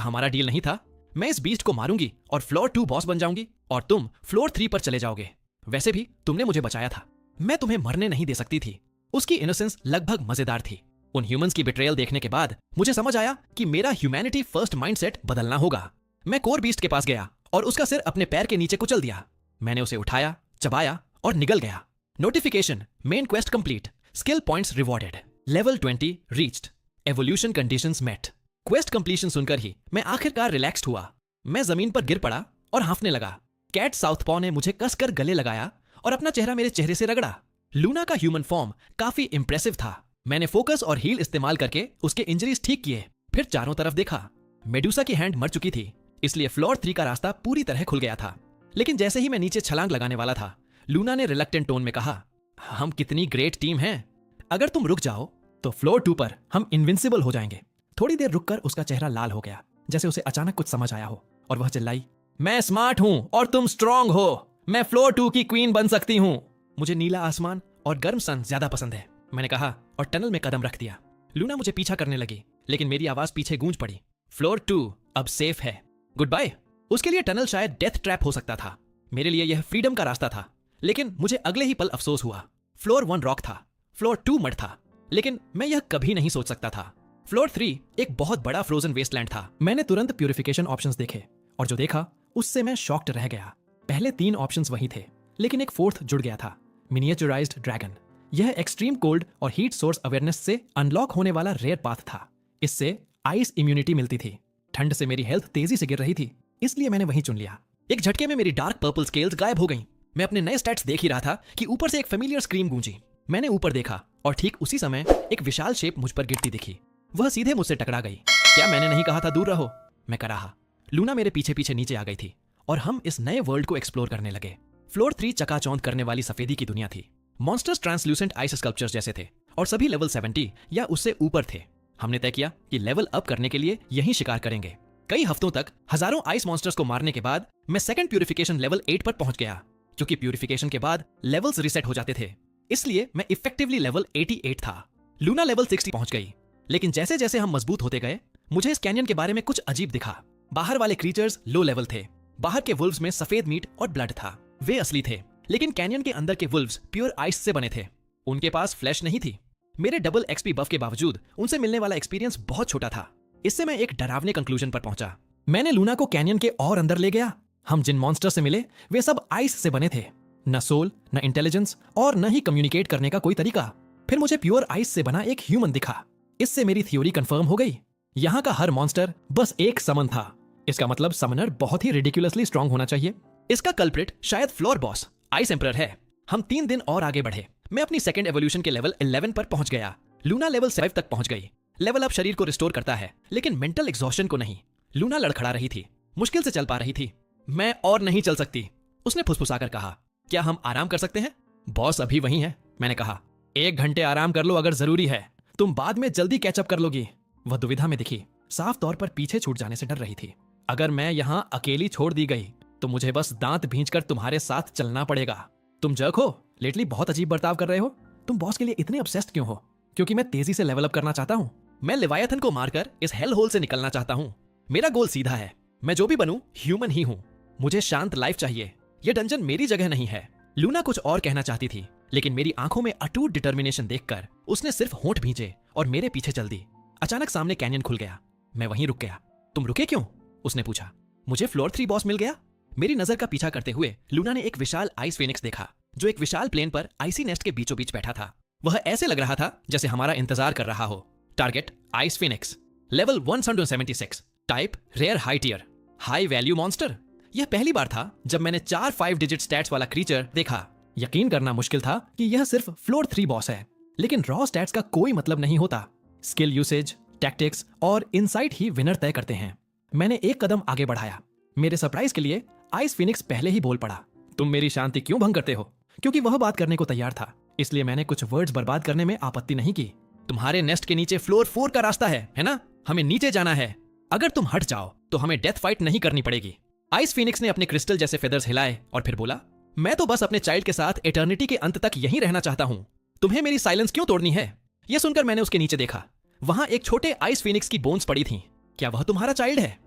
हमारा डील नहीं था? मैं इस बीस्ट को मारूंगी और फ्लोर 2 बॉस बन जाऊंगी और तुम फ्लोर 3 पर चले जाओगे। वैसे भी तुमने मुझे बचाया था। मैं तुम्हें मरने नहीं दे सकती थी। उसकी इनोसेंस लगभग मजेदार थी। उन ह्यूमंस की बिट्रेयल देखने के बाद मुझे समझ आया कि मेरा ह्यूमैनिटी फर्स्ट माइंडसेट बदलना होगा। मैं कोर बीस्ट के पास गया और उसका सिर अपने पैर के नीचे कुचल दिया। मैंने उसे उठाया, चबाया और निगल गया। Notification, main quest complete, skill points rewarded, level 20 reached, evolution conditions met. Quest completion सुनकर ही मैं आखिरकार रिलैक्स्ड हुआ। मैं जमीन पर गिर पड़ा और हांफने लगा। कैट साउथपॉ ने मुझे कसकर गले लगाया और अपना चेहरा मेरे चेहरे से रगड़ा। लूना का ह्यूमन फॉर्म काफी इंप्रेसिव था। मैंने फोकस और हील इस्तेमाल करके उसके इंजरीज ठीक किए। फिर चारों तरफ देखा। मेडुसा की हैंड मर चुकी थी, इसलिए फ्लोर 3 का रास्ता पूरी तरह खुल गया था। लेकिन जैसे ही मैं नीचे छलांग लगाने वाला था, लूना ने रिलक्टेंट टोन में कहा, हम कितनी ग्रेट टीम हैं। अगर तुम रुक जाओ तो फ्लोर 2 पर हम इनविंसिबल हो जाएंगे। थोड़ी देर रुककर उसका चेहरा लाल हो गया, जैसे उसे अचानक कुछ समझ आया हो, और वह चिल्लाई, मैं स्मार्ट हूं और तुम स्ट्रांग हो। मैं फ्लोर 2 की क्वीन बन सकती हूं। मुझे नीला आसमान और गर्म सन ज्यादा पसंद है, मैंने कहा और टनल में कदम रख दिया। लूना मुझे पीछा करने लगी, लेकिन मेरी आवाज पीछे गूंज पड़ी, फ्लोर 2 अब सेफ है, गुड बाय। उसके लिए टनल शायद डेथ ट्रैप हो सकता था, मेरे लिए यह फ्रीडम का रास्ता था। लेकिन मुझे अगले ही पल अफसोस हुआ। फ्लोर 1 रॉक था, फ्लोर 2 मड था। लेकिन मैं यह कभी नहीं सोच सकता था। फ्लोर 3 एक बहुत बड़ा फ्रोजन वेस्टलैंड था। मैंने तुरंत प्यूरिफिकेशन ऑप्शंस देखे और जो देखा उससे मैं शॉक्ड रह गया। पहले 3 ऑप्शंस वही थे, लेकिन एक फोर्थ जुड़ गया था, मिनिएचराइज्ड ड्रैगन। यह एक्सट्रीम कोल्ड और हीट सोर्स अवेयरनेस से अनलॉक होने वाला रेयर पाथ था। इससे आइस इम्यूनिटी मिलती थी। ठंड से मेरी हेल्थ तेजी से गिर रही थी, इसलिए मैंने वही चुन लिया। एक झटके में मेरी डार्क पर्पल स्केल्स गायब हो गईं। मैं अपने नए स्टैट्स देख ही रहा था कि ऊपर से एक फेमिलियर स्क्रीम गूंजी। मैंने ऊपर देखा और ठीक उसी समय एक विशाल शेप मुझ पर गिरती दिखी। वह सीधे मुझसे टकरा गई। क्या मैंने नहीं कहा था दूर रहो? मैं कराहा। लूना मेरे पीछे पीछे नीचे आ गई थी और हम इस नए वर्ल्ड को एक्सप्लोर करने लगे। फ्लोर 3 चकाचौंध करने वाली सफेदी की दुनिया थी। मॉन्स्टर्स ट्रांसल्यूसेंट आइस स्कल्पचर्स जैसे थे और सभी लेवल 70 या उससे ऊपर थे। हमने तय किया कि लेवल अप करने के लिए यही शिकार करेंगे। कई हफ्तों तक हजारों आइस मॉन्स्टर्स को मारने के बाद मैं सेकंड प्यूरिफिकेशन लेवल 8 पर पहुंच गया। क्योंकि प्यूरिफिकेशन के बाद लेवल्स रिसेट हो जाते थे, इसलिए मैं इफेक्टिवली लेवल 88 था। लूना लेवल 60 पहुंच गई। लेकिन जैसे जैसे हम मजबूत होते गए, मुझे इस कैनियन के बारे में कुछ अजीब दिखा। बाहर वाले क्रीचर्स लो लेवल थे। बाहर के वुल्व्स में सफेद मीट और ब्लड था, वे असली थे। लेकिन कैनियन के अंदर के वुल्व्स प्योर आइस से बने थे। उनके पास फ्लैश नहीं थी। मेरे डबल एक्सपी बफ के बावजूद उनसे मिलने वाला एक्सपीरियंस बहुत छोटा था। इससे मैं एक डरावने कंक्लूजन पर पहुंचा। मैंने लूना को कैनियन के और अंदर ले गया। हम जिन मॉन्स्टर से मिले वे सब आइस से बने थे। न सोल, न इंटेलिजेंस और न ही कम्युनिकेट करने का कोई तरीका। फिर मुझे प्योर आइस से बना एक ह्यूमन दिखा। इससे मेरी थ्योरी कंफर्म हो गई। यहाँ का हर मॉन्स्टर बस एक समन था। इसका मतलब समनर बहुत ही रिडिकुलसली स्ट्रांग होना चाहिए। इसका कल्प्रिट शायद फ्लोर बॉस आइस एम्परर है। हम 3 दिन और आगे बढ़े। मैं अपनी सेकंड एवोल्यूशन के लेवल 11 पर पहुंच गया। लूना लेवल 7 तक पहुंच गई। लेवल अप शरीर को रिस्टोर करता है, लेकिन मेंटल एग्जॉस्शन को नहीं। लूना लड़खड़ा रही थी, मुश्किल से चल पा रही थी। मैं और नहीं चल सकती, उसने फुसफुसाकर कहा। क्या हम आराम कर सकते हैं? बॉस अभी वही है, मैंने कहा। 1 घंटे आराम कर लो अगर जरूरी है, तुम बाद में जल्दी कैचअप कर लोगी। वह दुविधा में दिखी, साफ तौर पर पीछे छूट जाने से डर रही थी। अगर मैं यहाँ अकेली छोड़ दी गई तो मुझे बस दांत भींचकर तुम्हारे साथ चलना पड़ेगा। तुम जर्क हो, लेटली बहुत अजीब बर्ताव कर रहे हो। तुम बॉस के लिए इतने ऑब्सेस्ड क्यों हो? क्योंकि मैं तेजी से लेवल अप करना चाहता हूँ। मैं लेवायथन को मारकर इस हेल होल से निकलना चाहता हूँ। मेरा गोल सीधा है, मैं जो भी बनूं ह्यूमन ही हूँ। मुझे शांत लाइफ चाहिए। यह डंजन मेरी जगह नहीं है। लूना कुछ और कहना चाहती थी, लेकिन मेरी आंखों में अटूट डिटर्मिनेशन देखकर उसने सिर्फ होंठ भींचे और मेरे पीछे चल दी। अचानक सामने कैनियन खुल गया। मैं वहीं रुक गया। तुम रुके क्यों? उसने पूछा। मुझे फ्लोर 3 बॉस मिल गया। मेरी नजर का पीछा करते हुए लूना ने एक विशाल आइस फिनिक्स देखा, जो एक विशाल प्लेन पर आइसी नेस्ट के बीचों बीच बैठा था। वह ऐसे लग रहा था जैसे हमारा इंतजार कर रहा हो। Target ice phoenix, level 176, type rare high tier, high value monster. यह पहली बार था जब मैंने 4 5 डिजिट स्टैट्स वाला क्रीचर देखा। यकीन करना मुश्किल था कि यह सिर्फ फ्लोर 3 बॉस है, लेकिन रॉ स्टैट्स का कोई मतलब नहीं होता। स्किल यूसेज, टैक्टिक्स और इनसाइट ही विनर तय करते हैं। मैंने एक कदम आगे बढ़ाया। मेरे सरप्राइज के लिए आइस फिनिक्स पहले ही बोल पड़ा, तुम मेरी शांति क्यों भंग करते हो? क्योंकि वह बात करने को तैयार था, इसलिए मैंने कुछ वर्ड्स बर्बाद करने में आपत्ति नहीं की। तुम्हारे नेस्ट के नीचे फ्लोर 4 का रास्ता है ना? हमें नीचे जाना है। अगर तुम हट जाओ तो हमें डेथ फाइट नहीं करनी पड़ेगी। आइस फिनिक्स ने अपने क्रिस्टल जैसे फेदर्स हिलाए और फिर बोला, मैं तो बस अपने चाइल्ड के साथ एटर्निटी के अंत तक यहीं रहना चाहता हूं। तुम्हें मेरी साइलेंस क्यों तोड़नी है? यह सुनकर मैंने उसके नीचे देखा। वहां एक छोटे आइस फिनिक्स की बोन्स पड़ी थीं। क्या वह तुम्हारा चाइल्ड है?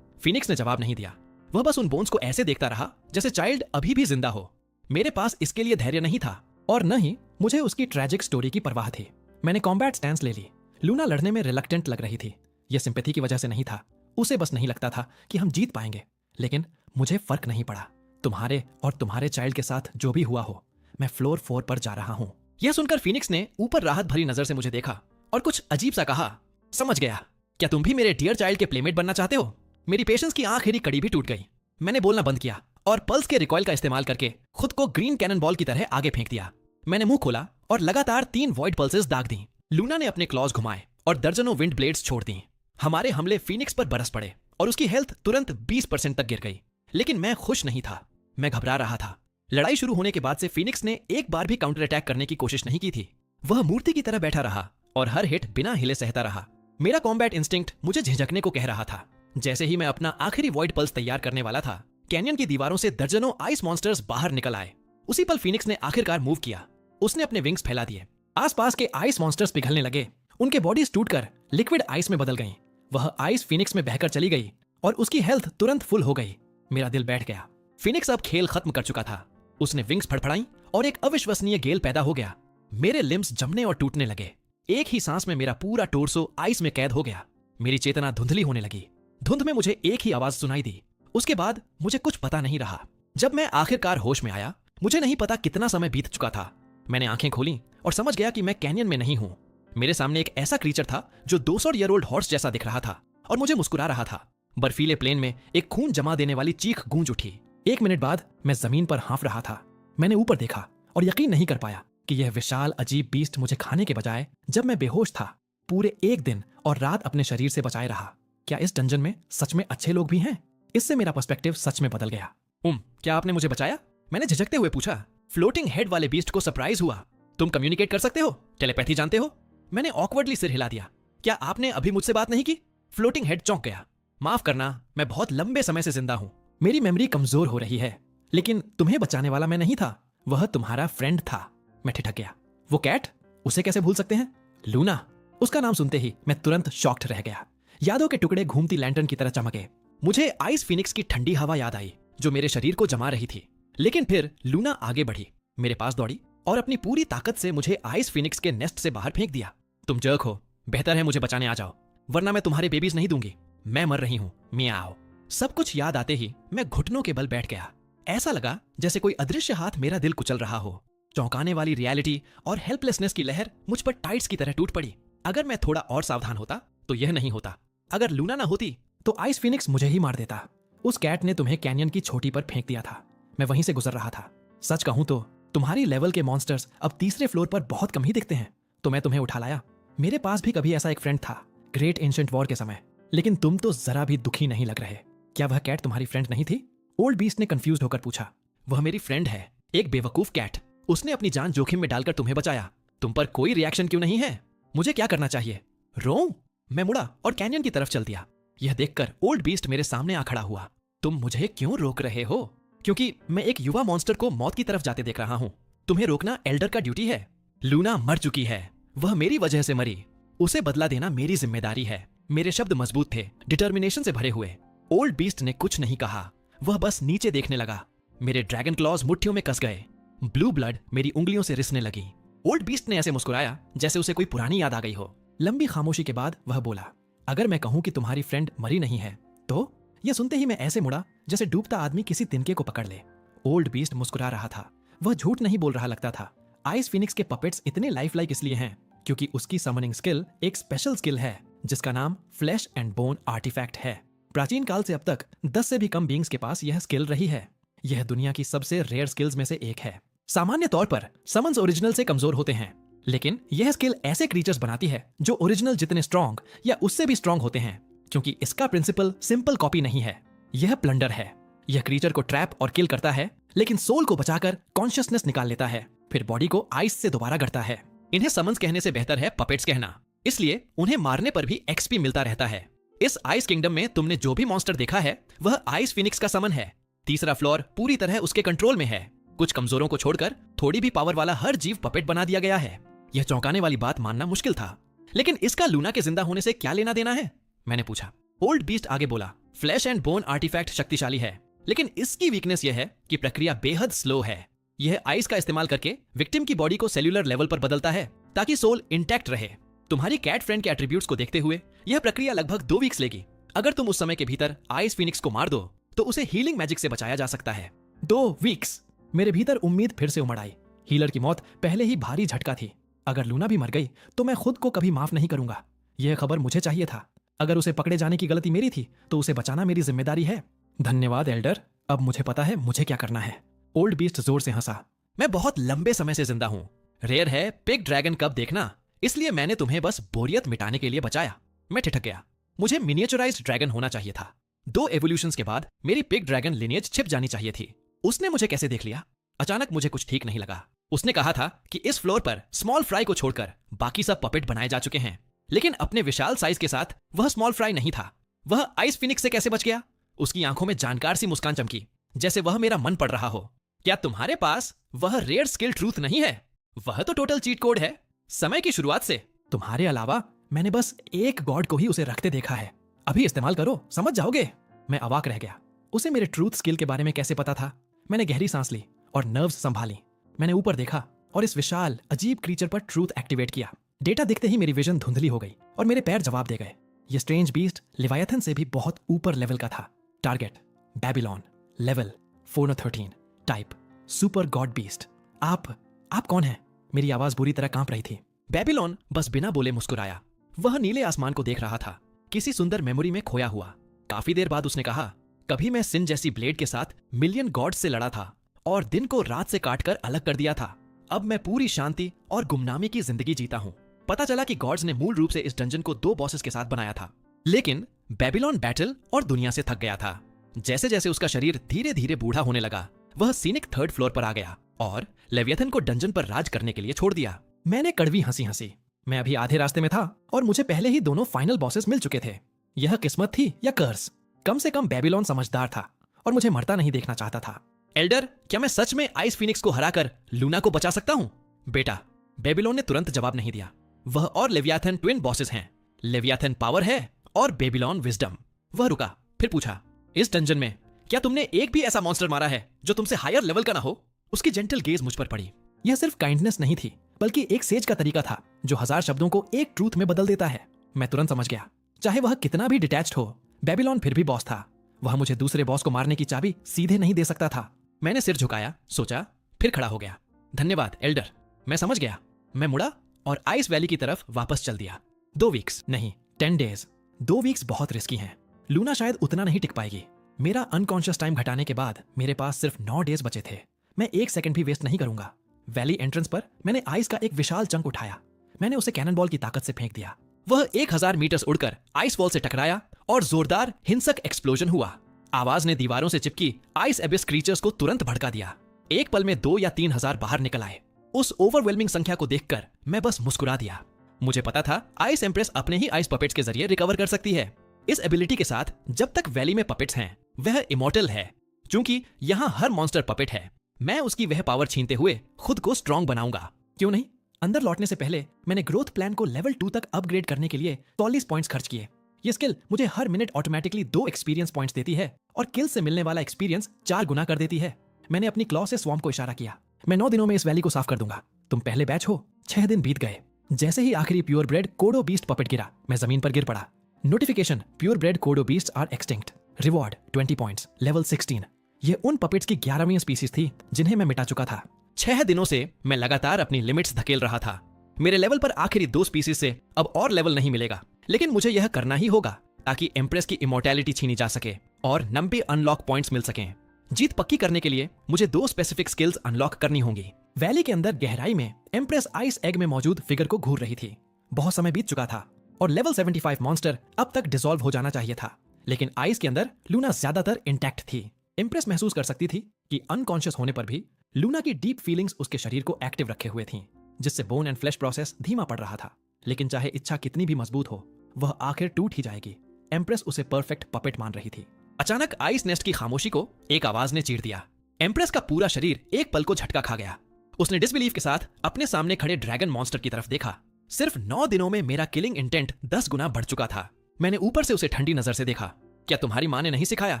फिनिक्स ने जवाब नहीं दिया। वह बस उन बोन्स को ऐसे देखता रहा जैसे चाइल्ड अभी भी जिंदा हो। मेरे पास इसके लिए धैर्य नहीं था और न ही मुझे उसकी ट्रैजिक स्टोरी की परवाह थी। मैंने कॉम्बैट स्टैंस ले ली। लूना लड़ने में रिलक्टेंट लग रही थी। यह सिंपैथी की वजह से नहीं था। उसे बस नहीं लगता था कि हम जीत पाएंगे। लेकिन मुझे फर्क नहीं पड़ा। तुम्हारे और तुम्हारे चाइल्ड के साथ जो भी हुआ हो, मैं फ्लोर 4 पर जा रहा हूं। यह सुनकर फिनिक्स ने ऊपर राहत भरी नजर से मुझे देखा और कुछ अजीब सा कहा, समझ गया। क्या तुम भी मेरे डियर चाइल्ड के प्लेमेट बनना चाहते हो? मेरी पेशेंस की आखिरी कड़ी भी टूट गई। मैंने बोलना बंद किया और पल्स के रिकॉइल का इस्तेमाल करके खुद को ग्रीन कैनन बॉल की तरह आगे फेंक दिया। मैंने मुंह खोला और लगातार 3 वॉइड पल्सेस दाग दी। लूना ने अपने क्लॉज घुमाए और दर्जनों विंड ब्लेड्स छोड़ दी। हमारे हमले फिनिक्स पर बरस पड़े और उसकी हेल्थ तुरंत 20% तक गिर गई। लेकिन मैं खुश नहीं था। मैं घबरा रहा था। लड़ाई शुरू होने के बाद से फिनिक्स ने एक बार भी काउंटर अटैक करने की कोशिश नहीं की थी। वह मूर्ति की तरह बैठा रहा और हर हिट बिना हिले सहता रहा। मेरा कॉम्बैट इंस्टिंक्ट मुझे झिझकने को कह रहा था। जैसे ही मैं अपना आखिरी वॉइड पल्स तैयार करने वाला था, कैनियन की दीवारों से दर्जनों आइस मॉन्स्टर्स बाहर निकल आए। उसी पल फिनिक्स ने आखिरकार मूव किया। उसने अपने विंग्स फैला दिए। आसपास के आइस मॉन्स्टर्स पिघलने लगे। उनके बॉडीज टूटकर लिक्विड आइस में बदल गईं। वह आइस फिनिक्स में बहकर चली गई और उसकी हेल्थ तुरंत फुल हो गई। मेरा दिल बैठ गया। फिनिक्स अब खेल खत्म कर चुका था। उसने विंग्स फड़फड़ाई और एक अविश्वसनीय गेल पैदा हो गया। मेरे लिम्स जमने और टूटने लगे। एक ही सांस में मेरा पूरा टोर्सो आइस में कैद हो गया। मेरी चेतना धुंधली होने लगी। धुंध में मुझे एक ही आवाज सुनाई दी। उसके बाद मुझे कुछ पता नहीं रहा। जब मैं आखिरकार होश में आया, मुझे नहीं पता कितना समय बीत चुका था। मैंने आंखें खोली और समझ गया कि मैं कैनियन में नहीं हूं। मेरे सामने एक ऐसा क्रीचर था जो 200 ईयर ओल्ड हॉर्स जैसा दिख रहा था और मुझे मुस्कुरा रहा था। बर्फीले प्लेन में एक खून जमा देने वाली चीख गूंज उठी। 1 मिनट बाद मैं जमीन पर हाँफ रहा था। मैंने ऊपर देखा और यकीन नहीं कर पाया कि यह विशाल अजीब बीस्ट मुझे खाने के बजाय, जब मैं बेहोश था, पूरे 1 दिन और रात अपने शरीर से बचाए रहा। क्या इस डंजन में सच में अच्छे लोग भी हैं? इससे मेरा पर्सपेक्टिव सच में बदल गया। क्या आपने मुझे बचाया? मैंने झिझकते हुए पूछा। फ्लोटिंग हेड वाले बीस्ट को सरप्राइज हुआ। तुम कम्युनिकेट कर सकते हो? टेलीपैथी जानते हो? मैंने ऑकवर्डली सिर हिला दिया। क्या आपने अभी मुझसे बात नहीं की? फ्लोटिंग हेड चौंक गया। माफ करना, मैं बहुत लंबे समय से जिंदा हूं। मेरी मेमोरी कमजोर हो रही है। लेकिन तुम्हें बचाने वाला मैं नहीं था, वह तुम्हारा फ्रेंड था। मैं ठिठक गया। वो कैट, उसे कैसे भूल सकते हैं? लूना, उसका नाम सुनते ही मैं तुरंत शॉक्ड रह गया। यादों के टुकड़े घूमती लैंटर्न की तरह चमके। मुझे आइस फिनिक्स की ठंडी हवा याद आई जो मेरे शरीर को जमा रही थी। लेकिन फिर लूना आगे बढ़ी, मेरे पास दौड़ी और अपनी पूरी ताकत से मुझे आइस फिनिक्स के नेस्ट से बाहर फेंक दिया। तुम जर्क हो, बेहतर है मुझे बचाने आ जाओ, वरना मैं तुम्हारे बेबीज नहीं दूंगी। मैं मर रही हूं, मियाओ। सब कुछ याद आते ही मैं घुटनों के बल बैठ गया। ऐसा लगा जैसे कोई अदृश्य हाथ मेरा दिल कुचल रहा हो। चौंकाने वाली रियलिटी और हेल्पलेसनेस की लहर मुझ पर टाइट्स की तरह टूट पड़ी। अगर मैं थोड़ा और सावधान होता तो यह नहीं होता। अगर लूना ना होती तो आइस फिनिक्स मुझे ही मार देता। उस कैट ने तुम्हें कैनियन की छोटी पर फेंक दिया था। मैं वहीं से गुजर रहा था। सच कहूं तो तुम्हारी लेवल के मॉन्स्टर्स अब तीसरे फ्लोर पर बहुत कम ही दिखते हैं, तो मैं तुम्हें उठा लाया। मेरे पास भी कभी ऐसा एक फ्रेंड था, ग्रेट एंशिएंट वॉर के समय। लेकिन तुम तो जरा भी दुखी नहीं लग रहे। क्या वह कैट तुम्हारी फ्रेंड नहीं थी? ओल्ड बीस्ट ने कंफ्यूज होकर पूछा। वह मेरी फ्रेंड है, एक बेवकूफ कैट। उसने अपनी जान जोखिम में डालकर तुम्हें बचाया। तुम पर कोई रिएक्शन क्यों नहीं है? मुझे क्या करना चाहिए? रोऊं? मैं मुड़ा और कैनियन की तरफ चल दिया। यह देखकर ओल्ड बीस्ट मेरे सामने आ खड़ा हुआ। तुम मुझे क्यों रोक रहे हो? क्योंकि मैं एक युवा मॉन्स्टर को मौत की तरफ जाते देख रहा हूं। तुम्हें रोकना एल्डर का ड्यूटी है। लूना मर चुकी है, वह मेरी वजह से मरी। उसे बदला देना मेरी जिम्मेदारी है। मेरे शब्द मजबूत थे, डिटर्मिनेशन से भरे हुए। ओल्ड बीस्ट ने कुछ नहीं कहा, वह बस नीचे देखने लगा। मेरे ड्रैगन क्लॉज मुट्ठियों में कस गए। ब्लू ब्लड मेरी उंगलियों से रिसने लगी। ओल्ड बीस्ट ने ऐसे मुस्कुराया जैसे उसे कोई पुरानी याद आ गई हो। लंबी खामोशी के बाद वह बोला, अगर मैं कहूं कि तुम्हारी फ्रेंड मरी नहीं है तो? यह सुनते ही मैं ऐसे मुड़ा जैसे डूबता आदमी किसी तिनके को पकड़ ले। ओल्ड बीस्ट मुस्कुरा रहा था। वह झूठ नहीं बोल रहा लगता था। आइस फिनिक्स के पपेट्स इतने लाइफ लाइक इसलिए हैं क्योंकि उसकी समनिंग स्किल एक स्पेशल स्किल है जिसका नाम फ्लैश एंड बोन आर्टिफैक्ट है। प्राचीन काल से अब तक 10 से भी कम बीइंग्स के पास यह स्किल रही है। यह दुनिया की सबसे रेयर स्किल्स में से एक है। सामान्य तौर पर समन्स ओरिजिनल से कमजोर होते हैं, लेकिन यह स्किल ऐसे क्रीचर्स बनाती है जो ओरिजिनल जितने स्ट्रॉन्ग या उससे भी स्ट्रॉन्ग होते हैं, क्योंकि इसका प्रिंसिपल सिंपल कॉपी नहीं है, यह प्लंडर है। यह क्रीचर को ट्रैप और किल करता है, लेकिन सोल को बचाकर कॉन्शियसनेस निकाल लेता है, फिर बॉडी को आइस से दोबारा गढ़ता है। इन्हें समन्स कहने से बेहतर है पपेट्स कहना, इसलिए उन्हें मारने पर भी एक्सपी मिलता रहता है। इस आइस किंगडम में तुमने जो भी मॉन्स्टर देखा है वह आइस फिनिक्स का समन है। तीसरा फ्लोर पूरी तरह उसके कंट्रोल में है। कुछ कमजोरों को छोड़कर थोड़ी भी पावर वाला हर जीव पपेट बना दिया गया है। यह चौंकाने वाली बात मानना मुश्किल था, लेकिन इसका लूना के जिंदा होने से क्या लेना देना है, मैंने पूछा। ओल्ड बीस्ट आगे बोला, फ्लैश एंड बोन आर्टिफैक्ट शक्तिशाली है, लेकिन इसकी वीकनेस यह है कि प्रक्रिया बेहद स्लो है। यह आइस का इस्तेमाल करके विक्टिम की बॉडी को सेल्यूलर लेवल पर बदलता है ताकि सोल इंटैक्ट रहे। तुम्हारी कैट फ्रेंड के एट्रीब्यूट्स को देखते हुए यह प्रक्रिया लगभग 2 वीक्स लेगी। अगर तुम उस समय के भीतर आइस फिनिक्स को मार दो तो उसे हीलिंग मैजिक से बचाया जा सकता है। 2 वीक्स! मेरे भीतर उम्मीद फिर से उमड़ आई। हीलर की मौत पहले ही भारी झटका थी। अगर लूना भी मर गई तो मैं खुद को कभी माफ नहीं करूंगा। यह खबर मुझे चाहिए था। अगर उसे पकड़े जाने की गलती मेरी थी तो उसे बचाना मेरी जिम्मेदारी है। धन्यवाद एल्डर, अब मुझे पता है मुझे क्या करना है। ओल्ड बीस्ट जोर से हंसा। मैं बहुत लंबे समय से जिंदा हूं। रेयर है पिग ड्रैगन कब देखना, इसलिए मैंने तुम्हें बस बोरियत मिटाने के लिए बचाया। मैं ठिठक गया। मुझे मिनिएचराइज्ड ड्रैगन होना चाहिए था। 2 एवोल्यूशंस के बाद मेरी पिग ड्रैगन लिनिएज छिप जानी चाहिए थी। उसने मुझे कैसे देख लिया? अचानक मुझे कुछ ठीक नहीं लगा। उसने कहा था कि इस फ्लोर पर स्मॉल फ्राई को छोड़कर बाकी सब पपेट बनाए जा चुके हैं, लेकिन अपने विशाल साइज के साथ वह स्मॉल फ्राई नहीं था। वह आइस फिनिक्स से कैसे बच गया? उसकी आंखों में जानकार सी मुस्कान चमकी, जैसे वह मेरा मन पढ़ रहा हो। क्या तुम्हारे पास वह रेयर स्किल ट्रूथ नहीं है? वह तो टोटल चीट कोड है, समय की शुरुआत से। तुम्हारे अलावा मैंने बस एक गॉड को ही उसे रखते देखा है। अभी इस्तेमाल करो, समझ जाओगे। मैं अवाक रह गया। उसे मेरे ट्रूथ स्किल के बारे में कैसे पता था? मैंने गहरी सांस ली और नर्व्स संभाली। मैंने ऊपर देखा और इस विशाल अजीब क्रीचर पर ट्रूथ एक्टिवेट किया। डेटा दिखते ही मेरी विजन धुंधली हो गई और मेरे पैर जवाब दे गए। ये स्ट्रेंज बीस्ट लिवायथन से भी बहुत ऊपर लेवल का था। Target Babylon, level 413, type super God beast. आप कौन हैं? मेरी आवाज बुरी तरह कांप रही थी। बेबीलोन बस बिना बोले मुस्कुराया। वह नीले आसमान को देख रहा था, किसी सुंदर मेमोरी में खोया हुआ। काफी देर बाद उसने कहा, कभी मैं सिन जैसी ब्लेड के साथ मिलियन गॉड्स से लड़ा था और दिन को रात से काटकर अलग कर दिया था। अब मैं पूरी शांति और गुमनामी की जिंदगी जीता हूं। पता चला कि गॉड्स ने मूल रूप से इस डंजन को 2 बॉसेस के साथ बनाया था, लेकिन बेबीलोन बैटल और दुनिया से थक गया था। जैसे जैसे उसका शरीर धीरे धीरे बूढ़ा होने लगा, वह सीनिक 3rd फ्लोर पर आ गया और लेवियथन को डंजन पर राज करने के लिए छोड़ दिया। मैंने कड़वी हंसी हंसी। मैं अभी आधे रास्ते में था और मुझे पहले ही दोनों फाइनल बॉसेस मिल चुके थे। यह किस्मत थी या कर्स? कम से कम बेबीलोन समझदार था और मुझे मरता नहीं देखना चाहता था। एल्डर, क्या मैं सच में आइस फिनिक्स को हराकर लूना को बचा सकता हूं? बेटा, बेबीलोन ने तुरंत जवाब नहीं दिया। वह और लेवियाथन ट्विन बॉसेस हैं। लेवियाथन पावर है और बेबीलोन विजडम। वह रुका, फिर पूछा, इस डंजन में क्या तुमने एक भी ऐसा मॉन्स्टर मारा है जो तुमसे हायर लेवल का ना हो? उसकी जेंटल गेज मुझ पर पड़ी। यह सिर्फ काइंडनेस नहीं थी, बल्कि एक सेज का तरीका था जो 1000 शब्दों को एक ट्रूथ में बदल देता है। मैं तुरंत समझ गया। चाहे वह कितना भी डिटैच्ड हो, बेबीलोन फिर भी बॉस था। वह मुझे दूसरे बॉस को मारने की चाबी सीधे नहीं दे सकता था। मैंने सिर झुकाया, सोचा, फिर खड़ा हो गया। धन्यवाद एल्डर, मैं समझ गया। मैं मुड़ा और आइस वैली की तरफ वापस चल दिया। 2 वीक्स नहीं, 10 डेज। 2 वीक्स बहुत रिस्की हैं। लूना शायद उतना नहीं टिक पाएगी। मेरा अनकॉन्शियस टाइम घटाने के बाद मेरे पास सिर्फ 9 डेज बचे थे। मैं 1 सेकंड भी वेस्ट नहीं करूंगा। वैली एंट्रेंस पर मैंने आइस का एक विशाल चंक उठाया। मैंने उसे कैनन बॉल की ताकत से फेंक दिया। वह 1000 मीटर्स उड़कर आइस वॉल से टकराया और जोरदार हिंसक एक्सप्लोजन हुआ। आवाज ने दीवारों से चिपकी आइस एबिस क्रीचर्स को तुरंत भड़का दिया। एक पल में 2 या 3 हजार बाहर निकल आए। उस ओवरवेलमिंग संख्या को देखकर मैं बस मुस्कुरा दिया। मुझे पता था आइस एम्प्रेस अपने ही आइस पपेट्स के जरिए रिकवर कर सकती है। इस एबिलिटी के साथ जब तक वैली में पपेट्स हैं, वह इमॉर्टल है। क्योंकि यहाँ हर मॉन्स्टर पपेट है, मैं उसकी वह पावर छीनते हुए खुद को स्ट्रॉन्ग बनाऊंगा। क्यों नहीं? अंदर लौटने से पहले मैंने ग्रोथ प्लान को लेवल 2 तक अपग्रेड करने के लिए 40 पॉइंट्स खर्च किए। ये स्किल मुझे हर मिनट ऑटोमेटिकली 2 एक्सपीरियंस पॉइंट्स देती है और किल से मिलने वाला एक्सपीरियंस 4 गुना कर देती है। मैंने अपनी क्लॉ से स्वॉर्म को इशारा किया। मैं 9 दिनों में इस वैली को साफ कर दूंगा। तुम पहले बैच हो। 6 दिन बीत गए। जैसे ही आखिरी प्योर ब्रेड कोडो बीस्ट पपेट गिरा, मैं जमीन पर गिर पड़ा। नोटिफिकेशन, प्योर ब्रेड कोडो beast are extinct. Reward 20 points, level 16। ये उन पपेट्स की 11वीं स्पीसीज थी जिन्हें मैं मिटा चुका था। 6 दिनों से मैं लगातार अपनी लिमिट्स धकेल रहा था। मेरे लेवल पर आखिरी 2 स्पीसीज से अब और लेवल नहीं मिलेगा, लेकिन मुझे यह करना ही होगा ताकि एम्प्रेस की इमॉर्टैलिटी छीनी जा सके और 90 अनलॉक पॉइंट्स मिल सकें। जीत पक्की करने के लिए मुझे 2 स्पेसिफिक स्किल्स अनलॉक करनी होंगी। वैली के अंदर गहराई में एम्प्रेस आइस एग में मौजूद फिगर को घूर रही थी। बहुत समय बीत चुका था और लेवल 75 मॉन्स्टर अब तक डिसॉल्व हो जाना चाहिए था, लेकिन आइस के अंदर लूना ज्यादातर इंटैक्ट थी। एम्प्रेस महसूस कर सकती थी कि अनकॉन्शियस होने पर भी लूना की डीप फीलिंग्स उसके शरीर को एक्टिव रखे हुए थी, जिससे बोन एंड फ्लैश प्रोसेस धीमा पड़ रहा था। लेकिन चाहे इच्छा कितनी भी मजबूत हो, वह आखिर टूट ही जाएगी। एम्प्रेस उसे परफेक्ट पपेट मान रही थी। अचानक आइस नेस्ट की खामोशी को एक आवाज ने चीर दिया। एम्प्रेस का पूरा शरीर एक पल को झटका खा गया। उसने डिसबिलीफ के साथ अपने सामने खड़े ड्रैगन मॉन्स्टर की तरफ देखा। सिर्फ 9 दिनों में मेरा किलिंग इंटेंट 10 गुना बढ़ चुका था। मैंने ऊपर से उसे ठंडी नजर से देखा। क्या तुम्हारी माँ ने नहीं सिखाया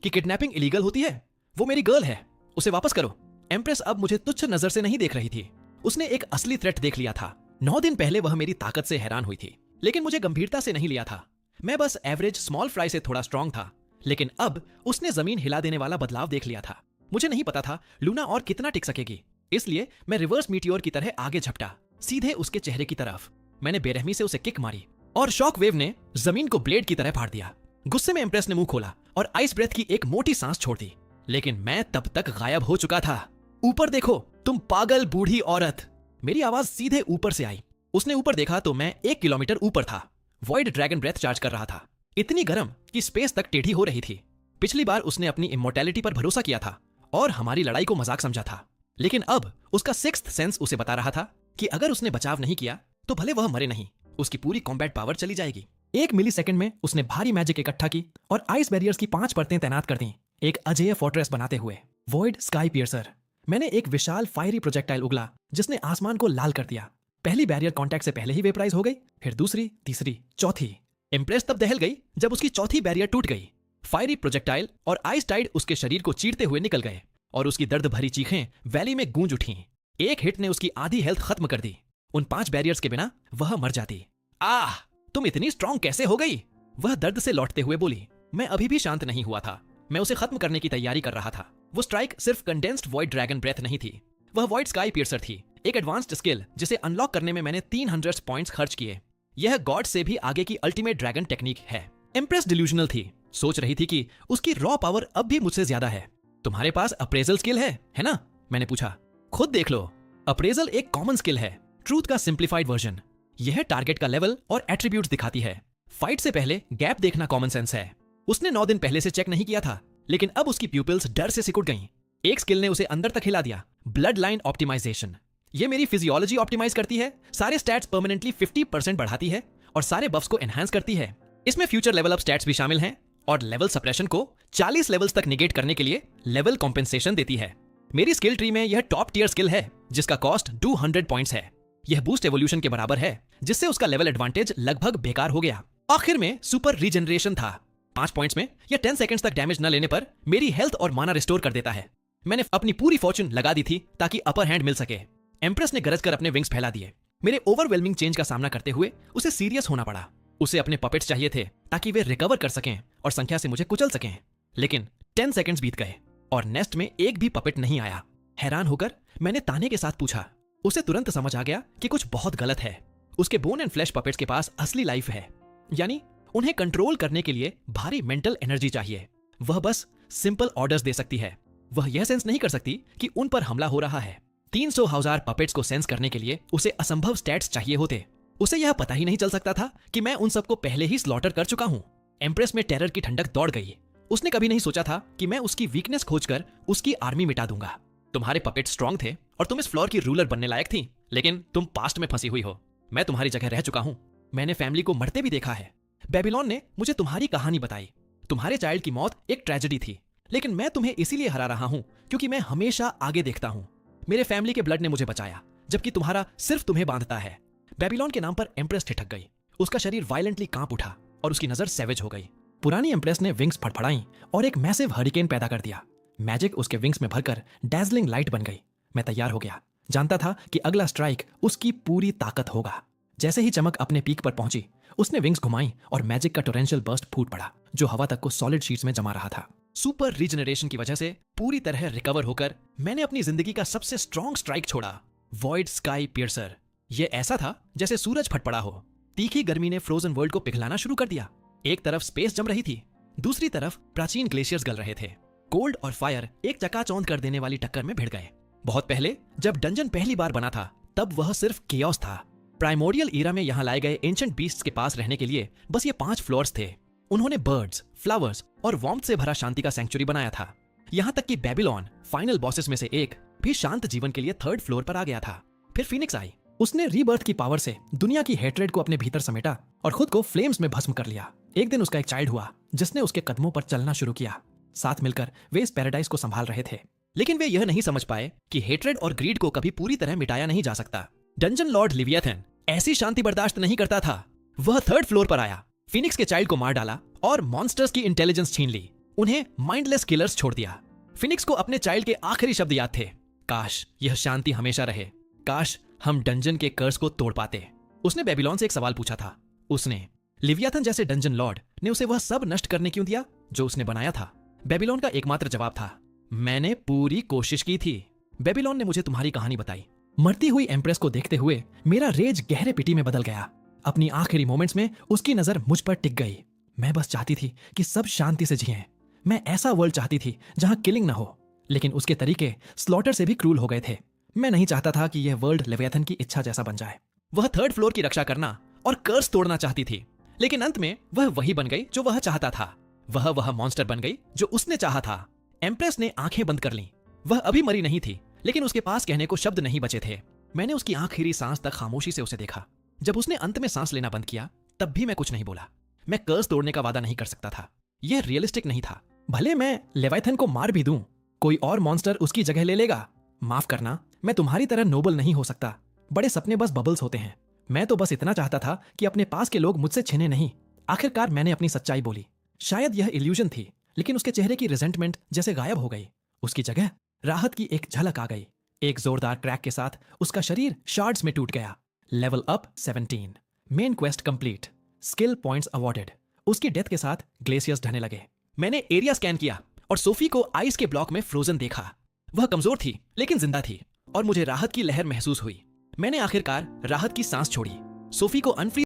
कि किडनैपिंग इलीगल होती है? वो मेरी गर्ल है, उसे वापस करो। एम्प्रेस अब मुझे तुच्छ नजर से नहीं देख रही थी। उसने एक असली थ्रेट देख लिया था। 9 दिन पहले वह मेरी ताकत से हैरान हुई थी, लेकिन मुझे गंभीरता से नहीं लिया था। मैं बस एवरेज स्मॉल फ्राई से थोड़ा स्ट्रांग था, लेकिन अब उसने जमीन हिला देने वाला बदलाव देख लिया था। मुझे नहीं पता था लूना और कितना टिक सकेगी, इसलिए मैं रिवर्स मीटियोर की तरह आगे झपटा, सीधे उसके चेहरे की तरफ। मैंने बेरहमी से उसे किक मारी और शॉक वेव ने जमीन को ब्लेड की तरह फाड़ दिया। गुस्से में एम्प्रेस ने मुंह खोला और आइस ब्रेथ की एक मोटी सांस छोड़ दी, लेकिन मैं तब तक गायब हो चुका था। ऊपर देखो तुम पागल बूढ़ी औरत। मेरी आवाज सीधे ऊपर से आई। उसने ऊपर देखा तो मैं 1 किलोमीटर ऊपर था। वॉइड ड्रैगन ब्रेथ चार्ज कर रहा था, इतनी गर्म कि स्पेस तक टेढ़ी हो रही थी। पिछली बार उसने अपनी इमोर्टैलिटी पर भरोसा किया था और हमारी लड़ाई को मजाक समझा था, लेकिन अब उसका सिक्स्थ सेंस उसे बता रहा था कि अगर उसने बचाव नहीं किया तो भले वह मरे नहीं, उसकी पूरी कॉम्बैट पावर चली जाएगी। 1 मिलीसेकंड में उसने भारी मैजिक इकट्ठा की और आइस बैरियर्स की 5 परतें तैनात कर दी, एक अजेय फोर्ट्रेस बनाते हुए। Void sky piercer. मैंने एक विशाल फायरी प्रोजेक्टाइल उगला जिसने आसमान को लाल कर दिया। पहली बैरियर कांटेक्ट से पहले ही वेपराइज हो गई, फिर दूसरी, तीसरी, चौथी। एम्प्रेस तब दहल गई जब उसकी चौथी बैरियर टूट गई। फायरी प्रोजेक्टाइल और आइस टाइड उसके शरीर को चीरते हुए निकल गए और उसकी दर्द भरी चीखें वैली में गूंज उठीं। एक हिट ने उसकी आधी हेल्थ खत्म कर दी। उन 5 बैरियर्स के बिना वह मर जाती। आह, तुम इतनी स्ट्रांग कैसे हो गई? वह दर्द से लौटते हुए बोली। मैं अभी भी शांत नहीं हुआ था। मैं उसे खत्म करने की तैयारी कर रहा था। वो स्ट्राइक सिर्फ कंडेंस्ड वॉइड ड्रैगन ब्रेथ नहीं थी, वह वॉइड स्काई पियर्सर थी, एक एडवांस्ड स्किल जिसे अनलॉक करने में मैंने 300 पॉइंट्स खर्च किए। यह गॉड से भी आगे की अल्टीमेट ड्रैगन टेक्निक है। एम्प्रेस डिल्यूजनल थी, सोच रही थी कि उसकी रॉ पावर अब भी मुझसे ज्यादा है। तुम्हारे पास अप्रेजल स्किल है ना? मैंने पूछा। खुद देख लो। अप्रेजल एक कॉमन स्किल है, ट्रूथ का सिंप्लीफाइड वर्जन। यह टारगेट का लेवल और एट्रीब्यूट्स दिखाती है। फाइट से पहले गैप देखना कॉमन सेंस है। उसने 9 दिन पहले से चेक नहीं किया था, लेकिन अब उसकी प्यूपिल्स डर से सिकुड़ गईं। एक स्किल ने उसे अंदर तक हिला दिया, ब्लड लाइन ऑप्टिमाइजेशन। ये मेरी फिजियोलॉजी ऑप्टिमाइज करती है, सारे स्टैट्स परमानेंटली 50% बढ़ाती है और सारे बफ्स को एनहांस करती है। इसमें फ्यूचर लेवल अप स्टैट्स भी शामिल हैं और लेवल सप्रेशन को 40 लेवल्स तक निगेट करने के लिए लेवल कॉम्पेंसेशन देती है। मेरी स्किल ट्री में यह टॉप टियर स्किल है जिसका कॉस्ट 200 पॉइंट्स है। यह बूस्ट एवोल्यूशन के बराबर है, जिससे उसका लेवल एडवांटेज लगभग बेकार हो गया। आखिर में सुपर रीजनरेशन था। 5 पॉइंट्स में यह 10 सेकंड्स तक डैमेज न लेने पर मेरी हेल्थ और माना रिस्टोर कर देता है। मैंने अपनी पूरी फॉर्चून लगा दी थी ताकि अपर हैंड मिल सके। एम्प्रेस ने गरज कर अपने विंग्स फैला दिए। मेरे ओवरवेलमिंग चेंज का सामना करते हुए उसे सीरियस होना पड़ा। उसे अपने पपेट्स चाहिए थे ताकि वे रिकवर कर सकें और संख्या से मुझे कुचल सकें। लेकिन 10 सेकंड्स बीत गए और नेस्ट में एक भी पपेट नहीं आया। हैरान होकर मैंने ताने के साथ पूछा। उसे तुरंत समझ आ गया कि कुछ बहुत गलत है। उसके बोन एंड फ्लैश पपेट्स के पास असली लाइफ है, यानी उन्हें कंट्रोल करने के लिए भारी मेंटल एनर्जी चाहिए। वह बस सिंपल ऑर्डर्स दे सकती है। वह यह सेंस नहीं कर सकती कि उन पर हमला हो रहा है। 300,000 पपेट्स को सेंस करने के लिए उसे असंभव स्टैट्स चाहिए होते। उसे यह पता ही नहीं चल सकता था कि मैं उन सबको पहले ही स्लॉटर कर चुका हूं। एम्प्रेस में टेरर की ठंडक दौड़ गई। उसने कभी नहीं सोचा था कि मैं उसकी वीकनेस खोजकर उसकी आर्मी मिटा दूंगा। तुम्हारे पपेट स्ट्रांग थे और तुम इस फ्लोर की रूलर बनने लायक थी, लेकिन तुम पास्ट में फंसी हुई हो। मैं तुम्हारी जगह रह चुका हूं। मैंने फैमिली को मरते भी देखा है। बेबीलोन ने मुझे तुम्हारी कहानी बताई। तुम्हारे चाइल्ड की मौत एक ट्रेजेडी थी, लेकिन मैं तुम्हें इसीलिए हरा रहा हूं क्योंकि मैं हमेशा आगे देखता हूं। मेरे फैमिली के ब्लड ने मुझे बचाया, जबकि तुम्हारा सिर्फ तुम्हें बांधता है। बेबीलोन के नाम पर एम्प्रेस ठिठक गई। उसका शरीर वायलेंटली कांप उठा और उसकी नजर सैवेज हो गई। पुरानी एम्प्रेस ने विंग्स फड़फड़ाई और एक मैसिव हरिकेन पैदा कर दिया। मैजिक उसके विंग्स में भरकर डैजलिंग लाइट बन गई। मैं तैयार हो गया, जानता था कि अगला स्ट्राइक उसकी पूरी ताकत होगा। जैसे ही चमक अपने पीक पर पहुंची, उसने विंग्स घुमाई और मैजिक का टोरेंशियल बर्स्ट फूट पड़ा, जो हवा तक को सॉलिड शीट्स में जमा रहा था। सुपर रीजनरेशन की वजह से पूरी तरह रिकवर होकर मैंने अपनी जिंदगी का सबसे स्ट्रॉन्ग स्ट्राइक छोड़ा, वॉइड स्काई पियर्सर। यह ऐसा था जैसे सूरज फटपड़ा हो। तीखी गर्मी ने फ्रोजन वर्ल्ड को पिघलाना शुरू कर दिया। एक तरफ स्पेस जम रही थी, दूसरी तरफ प्राचीन ग्लेशियर्स गल रहे थे। कोल्ड और फायर एक चकाचौंध कर देने वाली टक्कर में भिड़ गए। बहुत पहले जब डंजन पहली बार बना था तब वह सिर्फ केओस था। प्राइमोरियल ईरा में यहाँ लाए गए एंशिएंट बीस्ट्स के पास रहने के लिए बस ये 5 फ्लोर्स थे। उन्होंने बर्ड्स, फ्लावर्स और वार्मथ से भरा शांति का सेंचुरी बनाया था। यहाँ तक कि बेबीलोन फाइनल बॉसेस में से एक भी शांत जीवन के लिए 3rd फ्लोर पर आ गया था। फिर फीनिक्स आई। उसने रीबर्थ की पावर से दुनिया की हेट्रेड को अपने भीतर समेटा और खुद को फ्लेम्स में भस्म कर लिया। एक दिन उसका एक चाइल्ड हुआ जिसने उसके कदमों पर चलना शुरू किया। साथ मिलकर वे इस पैराडाइज को संभाल रहे थे। लेकिन वे यह नहीं समझ पाए कि हेट्रेड और ग्रीड को कभी पूरी तरह मिटाया नहीं जा सकता। डंजन लॉर्ड लिवियथन ऐसी शांति बर्दाश्त नहीं करता था। वह 3rd फ्लोर पर आया, फीनिक्स के चाइल्ड को मार डाला और मॉन्स्टर्स की इंटेलिजेंस छीन ली। उन्हें माइंडलेस किलर्स छोड़ दिया। फीनिक्स को अपने चाइल्ड के आखिरी शब्द याद थे, काश यह शांति हमेशा रहे, काश हम डंजन के कर्स को तोड़ पाते। उसने बेबीलोन से एक सवाल पूछा था। उसने लिवियथन जैसे डंजन लॉर्ड ने उसे वह सब नष्ट करने क्यों दिया जो उसने बनाया था? बेबीलोन का एकमात्र जवाब था, मैंने पूरी कोशिश की थी। बेबीलोन ने मुझे तुम्हारी कहानी बताई। मरती हुई एम्प्रेस को देखते हुए मेरा रेज गहरे पिटी में बदल गया। अपनी आखिरी मोमेंट्स में उसकी नजर मुझ पर टिक गई। मैं बस चाहती थी कि सब शांति से जिएं। मैं ऐसा वर्ल्ड चाहती थी जहां किलिंग ना हो, लेकिन उसके तरीके स्लॉटर से भी क्रूल हो गए थे। मैं नहीं चाहता था कि यह वर्ल्ड लेवियथन की इच्छा जैसा बन जाए। वह 3rd फ्लोर की रक्षा करना और कर्स तोड़ना चाहती थी, लेकिन अंत में वह वही बन गई जो वह चाहता था। वह मॉन्स्टर बन गई जो उसने चाहा था। एम्प्रेस ने आंखें बंद कर लीं। वह अभी मरी नहीं थी, लेकिन उसके पास कहने को शब्द नहीं बचे थे। मैंने उसकी आखिरी सांस तक खामोशी से उसे देखा। जब उसने अंत में सांस लेना बंद किया तब भी मैं कुछ नहीं बोला। मैं कर्स तोड़ने का वादा नहीं कर सकता था। यह रियलिस्टिक नहीं था। भले मैं लेवियथन को मार भी दूं, कोई और मॉन्स्टर उसकी जगह ले लेगा। माफ करना, मैं तुम्हारी तरह नोबल नहीं हो सकता। बड़े सपने बस बबल्स होते हैं। मैं तो बस इतना चाहता था कि अपने पास के लोग मुझसे छिने नहीं। आखिरकार मैंने अपनी सच्चाई बोली। शायद यह इल्यूजन थी, लेकिन उसके चेहरे की रिजेंटमेंट जैसे गायब हो गई। उसकी जगह राहत की एक झलक आ गई। एक जोरदार क्रैक के साथ उसका शरीर शार्ड्स में टूट गया। Level up 17। Main quest complete. Skill points awarded. उसकी डेथ के साथ ग्लेशियर्स ढहने लगे। मैंने एरिया स्कैन किया और सोफी को आइस के ब्लॉक में फ्रोजन देखा। वह कमजोर थी लेकिन जिंदा थी और मुझे राहत की लहर महसूस हुई। मैंने आखिरकार राहत की सांस छोड़ी। सोफी को अनफ्रीज